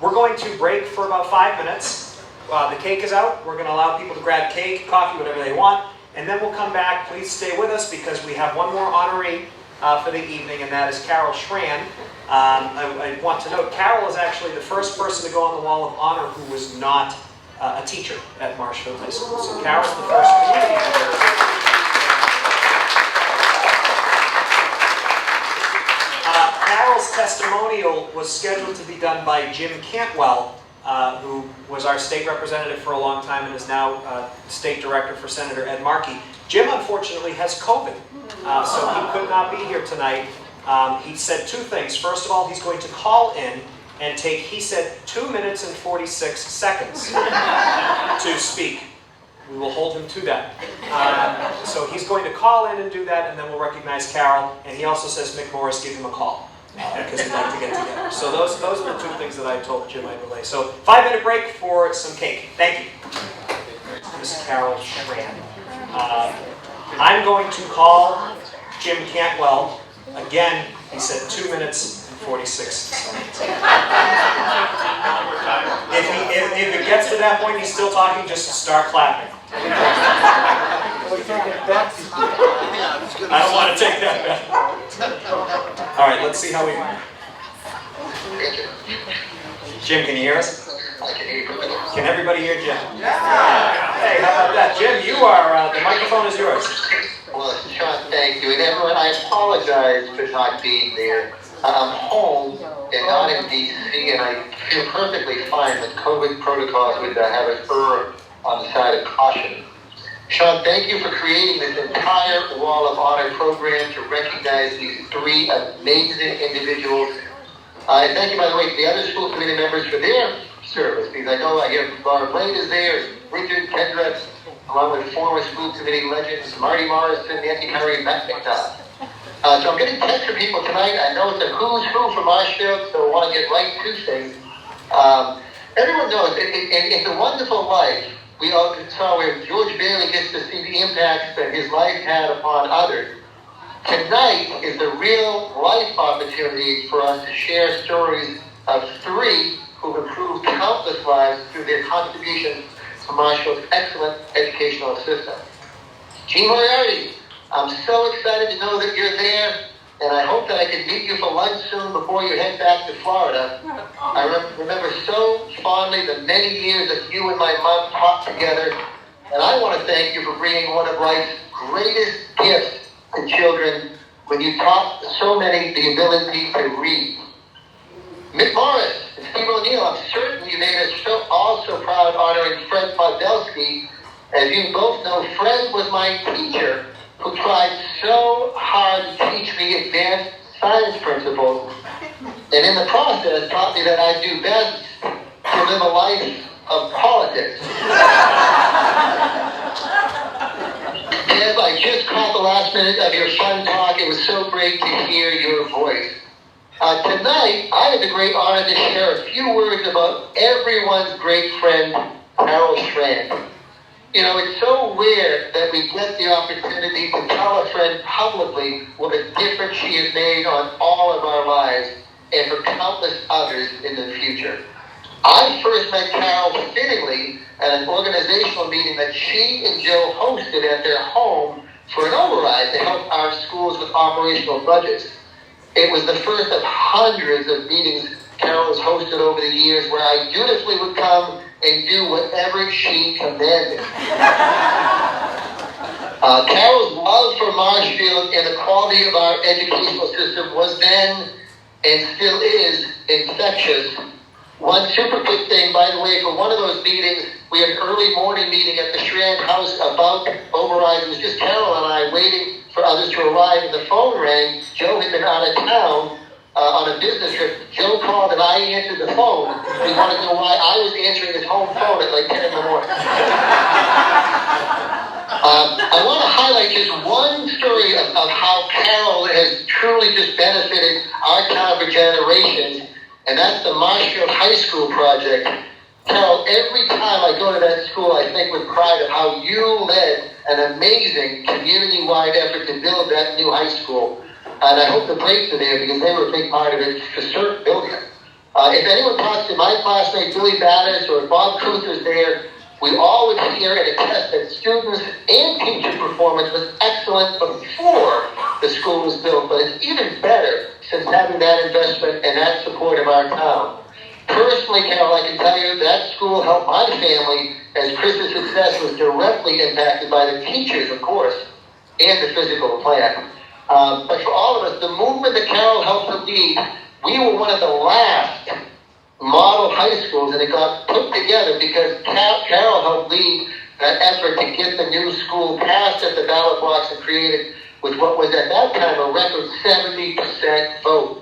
We're going to break for about 5 minutes. The cake is out. We're going to allow people to grab cake, coffee, whatever they want. And then we'll come back. Please stay with us because we have one more honoree for the evening, and that is Carol Schram. I want to note, Carol is actually the first person to go on the Wall of Honor who was not a teacher at Marshfield High School. So Carol's the first community member. Carol's testimonial was scheduled to be done by Jim Cantwell, who was our state representative for a long time and is now state director for Senator Ed Markey. Jim, unfortunately, has COVID, so he could not be here tonight. He said two things. First of all, he's going to call in and take, he said, 2 minutes and 46 seconds to speak. We will hold him to that. So he's going to call in and do that, and then we'll recognize Carol. And he also says Mick Morris give him a call, because he'd like to get together. So those are the two things that I told Jim I'd relay. So 5-minute break for some cake. Thank you. Miss Carol Schram. I'm going to call Jim Cantwell. Again, he said 2 minutes and 46 seconds. If it gets to that point, he's still talking, just start clapping. I don't want to take that back. All right, let's see how we... Jim, can you hear us? Can everybody hear Jim? Yeah. Hey, how about that? Jim, you are, the microphone is yours. Well, Sean, thank you. And everyone, I apologize for not being there. I'm home and not in D.C., and I feel perfectly fine that COVID protocols would have us err on the side of caution. Sean, thank you for creating this entire Wall of Honor program to recognize these three amazing individuals. And thank you, by the way, to the other school committee members for their service, because I know I hear Laura Blade is there, Richard Kendra, along with former school committee legends Marty Morrison, Nancy Curry, and Matt McDonald. So I'm getting texts from people tonight. I know it's a who's who from Marshfield, so I want to get right to things. Everyone knows, in The Wonderful Life, we all saw where George Bailey gets to see the impacts that his life had upon others. Tonight is the real life opportunity for us to share stories of three who've improved countless lives through their contributions to Marshfield's excellent educational system. Gene Moriarty, I'm so excited to know that you're there, and I hope that I can meet you for lunch soon before you head back to Florida. I remember so fondly the many years that you and my mom taught together, and I want to thank you for bringing one of life's greatest gifts to children when you taught so many the ability to read. Mick Morris and Steve O'Neill, I'm certain you made us also proud honoring Fred Papowski. As you both know, Fred was my teacher who tried so hard to teach me advanced science principles, and in the process taught me that I do best to live a life of politics. Deb, I just caught the last minute of your fun talk. It was so great to hear your voice. Tonight, I had the great honor to share a few words about everyone's great friend, Carol Schram. You know, it's so rare that we get the opportunity to tell a friend publicly what a difference she has made on all of our lives and for countless others in the future. I first met Carol fittingly at an organizational meeting that she and Joe hosted at their home for an override to help our schools with operational budgets. It was the first of hundreds of meetings Carol has hosted over the years where I dutifully would come and do whatever she commanded. Carol's love for Marshfield and the quality of our educational system was then and still is infectious. One super quick thing, by the way, for one of those meetings, we had an early morning meeting at the Strand House about override. It was just Carol and I waiting for others to arrive, and the phone rang. Joe had been out of town on a business trip. Joe called and I answered the phone. He wanted to know why I was answering his home phone at like 10 in the morning. I want to highlight just one story of how Carol has truly just benefited our town for generations, and that's the Marshfield High School project. Carol, every time I go to that school, I think with pride of how you led an amazing community-wide effort to build that new high school. And I hope the Brakes are there because they were a big part of it for certain building it. If anyone talks to my classmate Billy Battis or Bob Cruther's there, we all would hear and attest that students and teacher performance was excellent before the school was built, but it's even better since having that investment and that support of our town. Personally, Carol, I can tell you that school helped my family as Chris's success was directly impacted by the teachers, of course, and the physical plant. But for all of us, the movement that Carol helped to lead, we were one of the last model high schools, and it got put together because Carol helped lead that effort to get the new school passed at the ballot box and created with what was at that time a record 70% vote.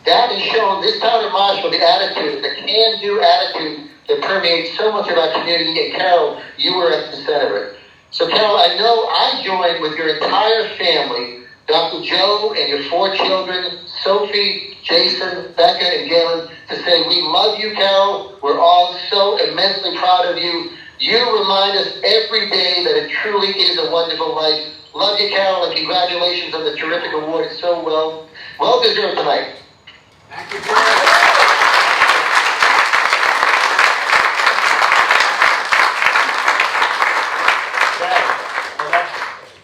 That has shown this town of Marshfield the attitude, the can-do attitude that permeates so much of our community, and Carol, you were at the center of it. So Carol, I know I joined with your entire family, Dr. Joe and your 4 children, Sophie, Jason, Becca, and Galen, to say we love you, Carol. We're all so immensely proud of you. You remind us every day that it truly is a wonderful life. Love you, Carol, and congratulations on the terrific award. It's so well deserved tonight. Thank you, Carol.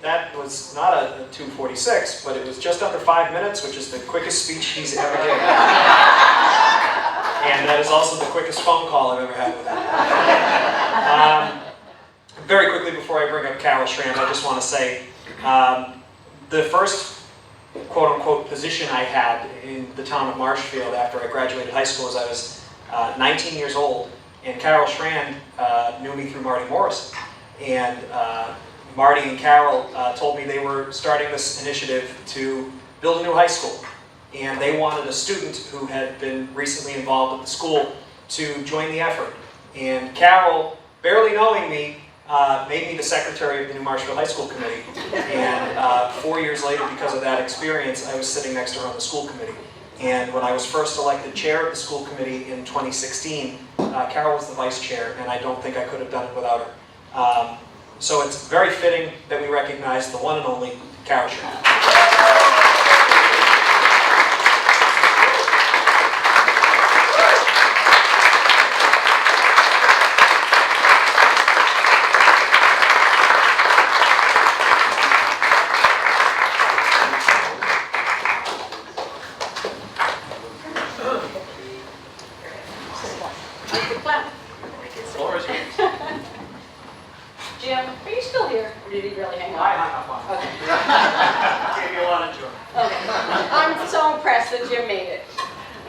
That was not a 2:46, but it was just under 5 minutes, which is the quickest speech he's ever given. And that is also the quickest phone call I've ever had with him. Very quickly, before I bring up Carol Schram, I just want to say the first quote-unquote position I had in the town of Marshfield after I graduated high school was I was 19 years old, and Carol Schram knew me through Marty Morrison. And Marty and Carol told me they were starting this initiative to build a new high school. And they wanted a student who had been recently involved at the school to join the effort. And Carol, barely knowing me, made me the secretary of the new Marshfield High School Committee. And 4 years later, because of that experience, I was sitting next to her on the school committee. And when I was first elected chair of the school committee in 2016, Carol was the vice chair, and I don't think I could have done it without her. So it's very fitting that we recognize the one and only Carol Schram. Jim, are you still here? Or did he really hang on? I hung up on it. Okay. Gave you a lot of joy. Okay. I'm so impressed that Jim made it,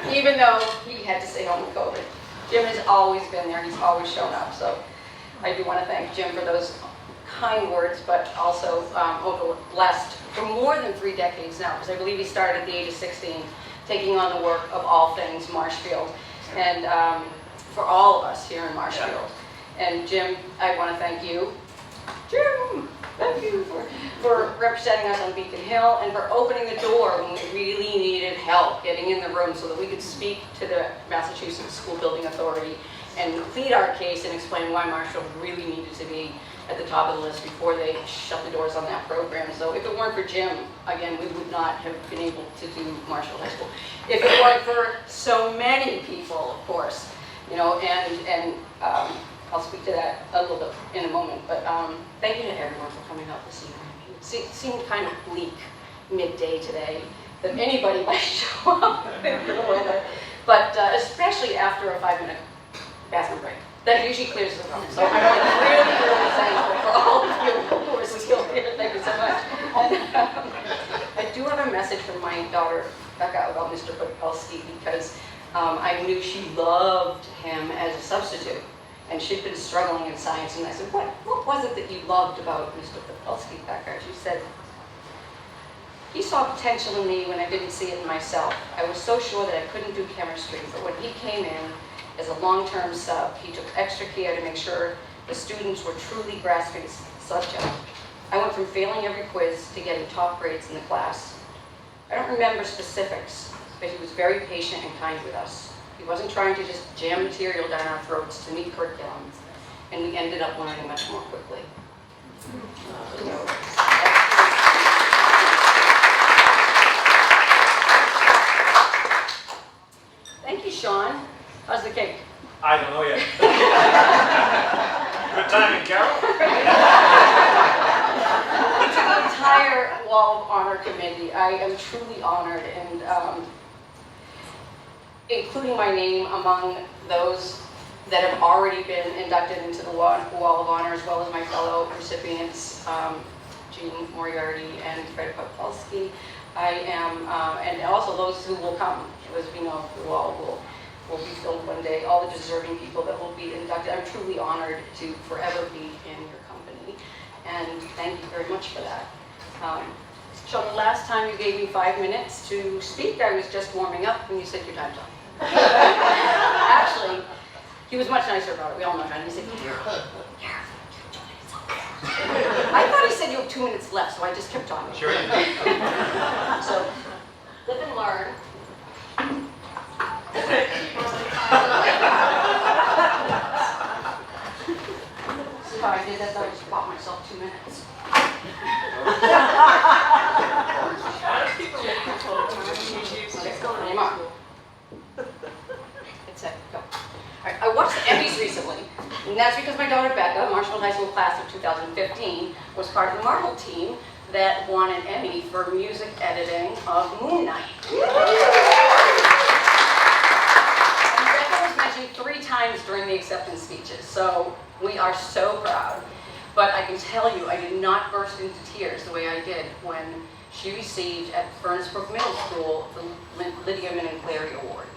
even though he had to stay home with COVID. Jim has always been there. He's always shown up. So I do want to thank Jim for those kind words, but also over the last, for more than 3 decades now, because I believe he started at the age of 16, taking on the work of all things Marshfield, and for all of us here in Marshfield. And Jim, I want to thank you. Jim, thank you for representing us on Beacon Hill and for opening the door when we really needed help getting in the room so that we could speak to the Massachusetts School Building Authority and plead our case and explain why Marshall really needed to be at the top of the list before they shut the doors on that program. So if it weren't for Jim, again, we would not have been able to do Marshall High School. If it weren't for so many people, of course, you know, and I'll speak to that a little bit in a moment, but thank you to everyone for coming out this evening. It seemed kind of bleak midday today that anybody might show up in the weather, but especially after a 5-minute bathroom break. That usually clears the room. So I'm really, really thankful for all of you who are still here. Thank you so much. And, I do have a message from my daughter, Becca, about Mr. Papowski, because I knew she loved him as a substitute. And she'd been struggling in science, and I said, what was it that you loved about Mr. Papowski, Becca? She said, He saw potential in me when I didn't see it in myself. I was so sure that I couldn't do chemistry, but when he came in as a long-term sub, he took extra care to make sure the students were truly grasping the subject. I went from failing every quiz to getting top grades in the class. I don't remember specifics, but he was very patient and kind with us. He wasn't trying to just jam material down our throats to meet curriculum, and we ended up learning much more quickly. Thank you, Sean. How's the cake? I don't know yet. Good timing, Carol. To the entire Wall of Honor committee, I am truly honored, and including my name among those that have already been inducted into the Wall of Honor, as well as my fellow recipients, Jean Moriarty and Fred Papowski. I am, and also those who will come, as we know, the wall will be filled one day, all the deserving people that will be inducted. I'm truly honored to forever be in your company, and thank you very much for that. Sean, the last time you gave me 5 minutes to speak, I was just warming up when you said your time's up. Actually, he was much nicer about it. We all know that. He said, "Here, 2 minutes up." I thought he said you have 2 minutes left, so I just kept on. Sure. So, live and learn. See how I did that? I just bought myself 2 minutes. That's it. Go. Alright, I watched the Emmys recently, and that's because my daughter Becca, Marshfield High School class of 2015, was part of the Marvel team that won an Emmy for music editing of Moon Knight. And Becca was mentioned 3 times during the acceptance speeches, so we are so proud. But I can tell you, I did not burst into tears the way I did when she received at Fernsbrook Middle School the Lydia Minnacleri Award.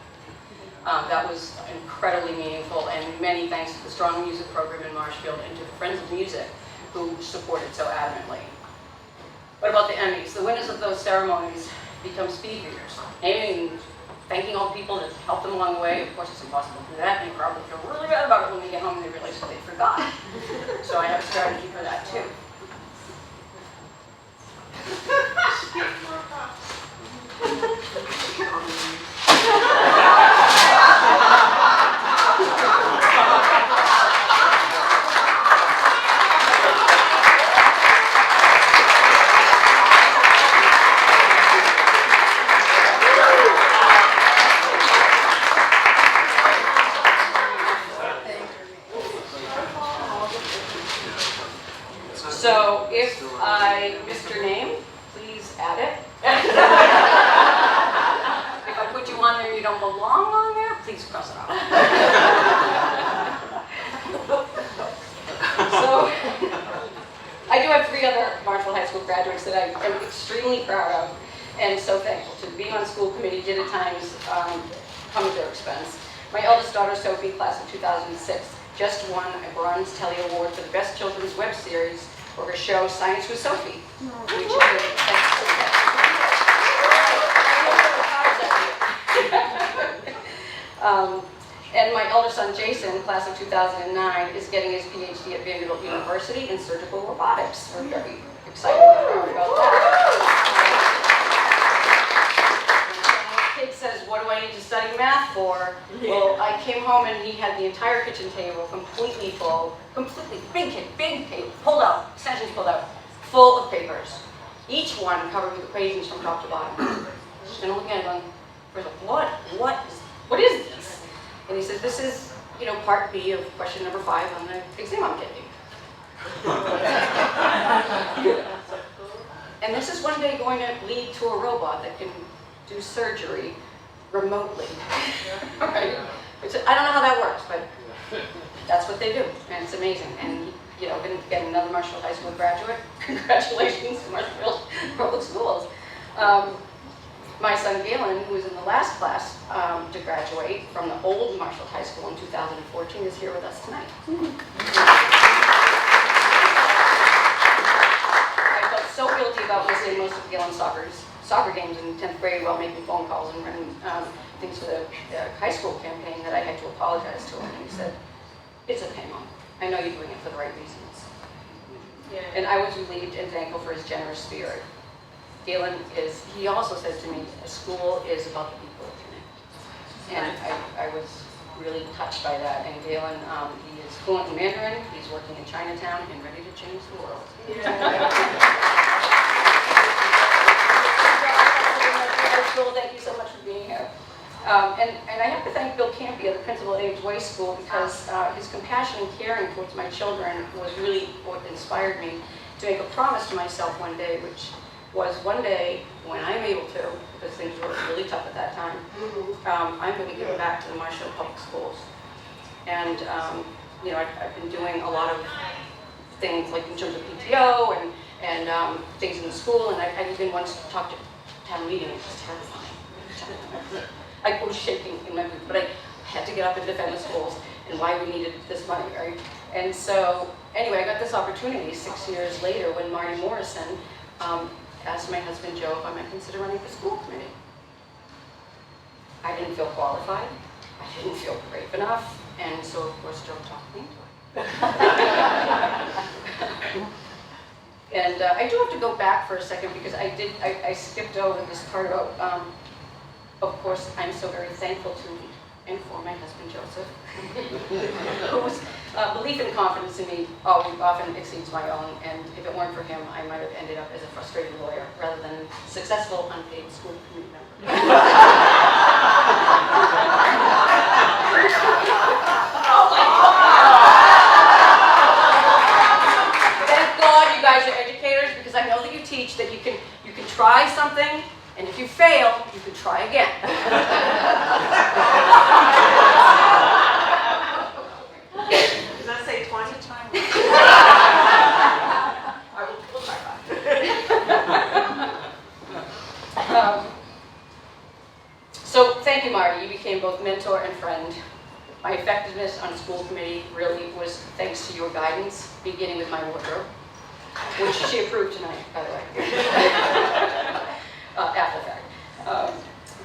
That was incredibly meaningful, and many thanks to the Strong Music Program in Marshfield and to the Friends of Music who supported so adamantly. What about the Emmys? The winners of those ceremonies become speed readers, naming and thanking all the people that helped them along the way. Of course, it's impossible to do that, and they probably feel really bad about it when they get home and they realize that they forgot. So I have a strategy for that too. So if I missed your name, please add it. If I put you on there and you don't belong on there, please cross it off. So I do have 3 other Marshfield High School graduates that I am extremely proud of and so thankful to. Being on school committee did at times come at their expense. My eldest daughter, Sophie, class of 2006, just won a Bronze Telly Award for the Best Children's Web Series for her show Science with Sophie. Which is and my elder son, Jason, class of 2009, is getting his PhD at Vanderbilt University in surgical robotics. We're very excited about that. Kid says, what do I need to study math for? Well, I came home and he had the entire kitchen table completely full, big table, pulled out, extensions pulled out, full of papers. Each one covered with equations from top to bottom. And I'm looking at it going, what is this? And he says, this is, part B of question number 5 on the exam I'm taking. And this is one day going to lead to a robot that can do surgery remotely. Right? I don't know how that works, but that's what they do, and it's amazing. And going to get another Marshfield High School graduate. Congratulations to Marshfield Public Schools. My son Galen, who was in the last class to graduate from the old Marshfield High School in 2014, is here with us tonight. I felt so guilty about missing most of Galen's soccer soccer games in 10th grade while making phone calls and running things for the high school campaign that I had to apologize to him. And he said, "It's okay, Mom. I know you're doing it for the right reasons." Yeah. And I was relieved and thankful for his generous spirit. Galen he also said to me, a school is about the people in it. And I was really touched by that. And Galen, he is fluent in Mandarin, he's working in Chinatown and ready to change the world. Thank you so much for being here. And I have to thank Bill Campia, the principal at Ames Way School, because his compassion and caring towards my children was really what inspired me to make a promise to myself one day, which was one day when I'm able to, because things were really tough at that time, I'm going to give back to the Marshfield Public Schools. And you know, I've been doing a lot of things like in terms of PTO and things in the school, and I even once talked to town meeting. It was terrifying. I was shaking in my boots, but I had to get up and defend the schools and why we needed this money, right? And so, anyway, I got this opportunity 6 years later when Marty Morrison asked my husband Joe if I might consider running for school committee. I didn't feel qualified. I didn't feel brave enough, and so of course Joe talked me into it. And I do have to go back for a second because I skipped over this part about, of course, I'm so very thankful to and for my husband Joseph, whose belief and confidence in me often exceeds my own, and if it weren't for him, I might have ended up as a frustrated lawyer rather than a successful unpaid school committee member. You guys are educators because I know that you teach that you can try something, and if you fail, you can try again. Does that say 20 times? I will try that. So thank you, Marty. You became both mentor and friend. My effectiveness on school committee really was thanks to your guidance, beginning with my wardrobe, which she approved tonight, by the way, after the fact.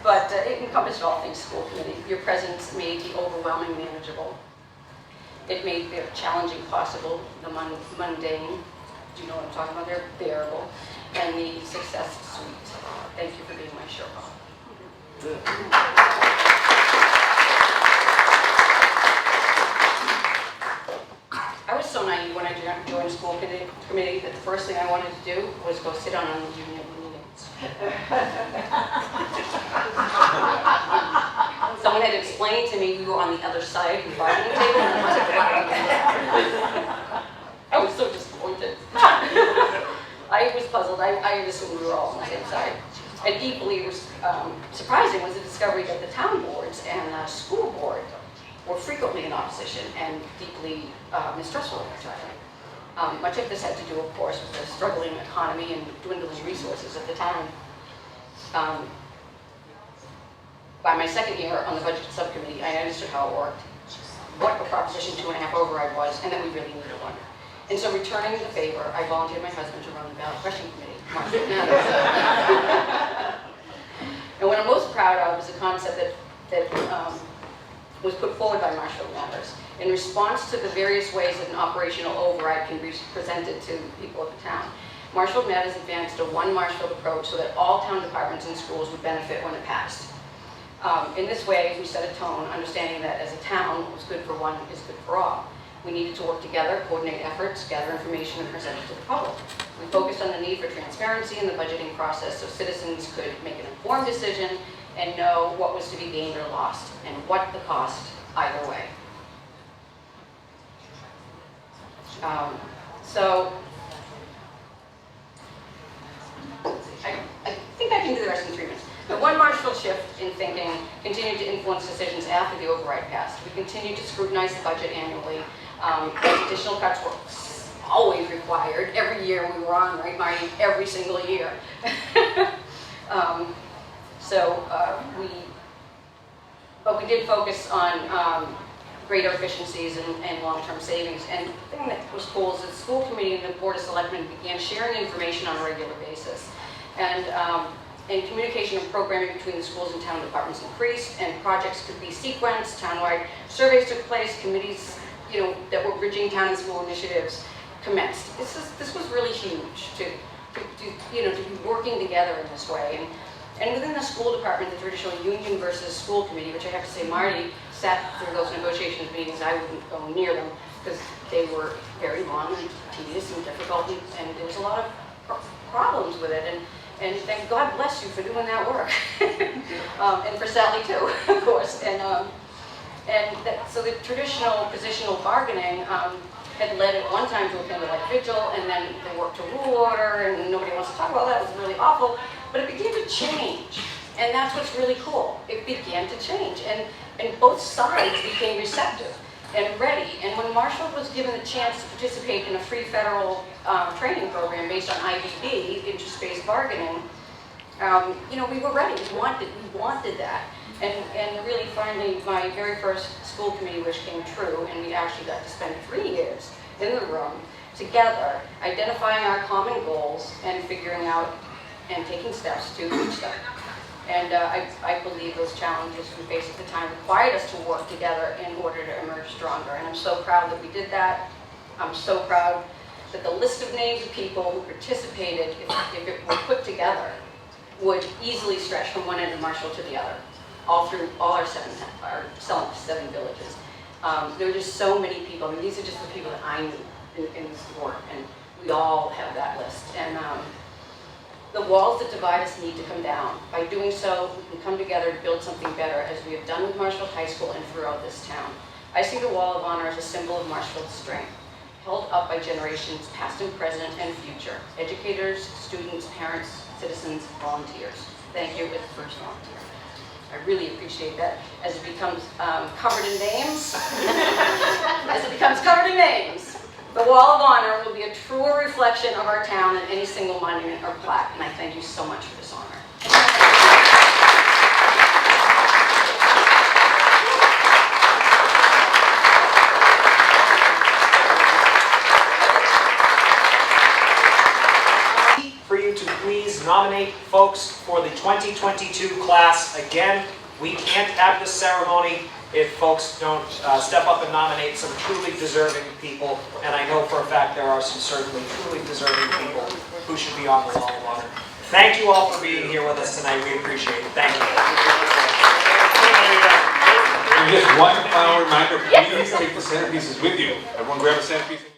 But it encompassed all things school committee. Your presence made the overwhelming manageable. It made the challenging possible, the mundane, do you know what I'm talking about there? Bearable, and the success sweet. Thank you for being my Sherpa. I was so naive when I joined school committee that the first thing I wanted to do was go sit on union meetings. Someone had explained to me we were on the other side of the bargaining table, and I wasn't allowed. I was so disappointed. I was puzzled. I assumed we were all on the same side. And equally surprising was the discovery that the town boards and the school board were frequently in opposition and deeply mistrustful of each other. Much of this had to do, of course, with the struggling economy and dwindling resources of the town. By my second year on the budget subcommittee, I understood how it worked, what a Proposition 2.5 override was, and that we really needed one. And so, returning the favor, I volunteered my husband to run the ballot question committee. And what I'm most proud of is the concept that was put forward by Marshfield members in response to the various ways that an operational override can be presented to people of the town. Marshfield Matters advanced a one Marshfield approach so that all town departments and schools would benefit when it passed. In this way, we set a tone, understanding that as a town, what's good for one is good for all. We needed to work together, coordinate efforts, gather information, and present it to the public. We focused on the need for transparency in the budgeting process so citizens could make an informed decision and know what was to be gained or lost, and what the cost either way. So, I think I can do the rest in 3 minutes. The one Marshfield shift in thinking continued to influence decisions after the override passed. We continued to scrutinize the budget annually. Additional cuts were always required. Every year we were on, right, Marty? Every single year. But we did focus on greater efficiencies and long-term savings. And the thing that was cool is that the school committee and the Board of Selectmen began sharing information on a regular basis. And and communication and programming between the schools and town departments increased, and projects could be sequenced, townwide surveys took place, committees, that were bridging town and school initiatives commenced. This was really huge to be working together in this way. And within the school department, the traditional union versus school committee, which I have to say Marty sat through those negotiations meetings, I wouldn't go near them because they were very long and tedious and difficult, and there was a lot of problems with it. And thank God bless you for doing that work. And for Sally too, of course. So the traditional positional bargaining had led at one time to a kind of like vigil, and then they worked to rule order, and nobody wants to talk about that. It was really awful. But it began to change, and that's what's really cool. It began to change, and both sides became receptive and ready. And when Marshfield was given the chance to participate in a free federal training program based on IBB, interest-based bargaining, we were ready. We wanted that. And really, finally, my very first school committee wish came true, and we actually got to spend 3 years in the room together, identifying our common goals and figuring out and taking steps to reach them. And I believe those challenges we faced at the time required us to work together in order to emerge stronger. And I'm so proud that we did that. I'm so proud that the list of names of people who participated, if it were put together, would easily stretch from one end of Marshfield to the other, all through all our seven villages. There were just so many people. I mean, these are just the people that I knew in this work, and we all have that list. And the walls that divide us need to come down. By doing so, we can come together to build something better, as we have done with Marshfield High School and throughout this town. I see the Wall of Honor as a symbol of Marshfield's strength, held up by generations past and present and future, educators, students, parents, citizens, volunteers. Thank you, with the first volunteer. I really appreciate that. As it becomes covered in names, the Wall of Honor will be a truer reflection of our town than any single monument or plaque, and I thank you so much for this honor. For you to please nominate folks for the 2022 class. Again, we can't have this ceremony if folks don't step up and nominate some truly deserving people. And I know for a fact there are some certainly truly deserving people who should be on the Wall of Honor. Thank you all for being here with us tonight. We appreciate it. Thank you. And just one final reminder, please take the centerpieces with you. Everyone grab a centerpiece.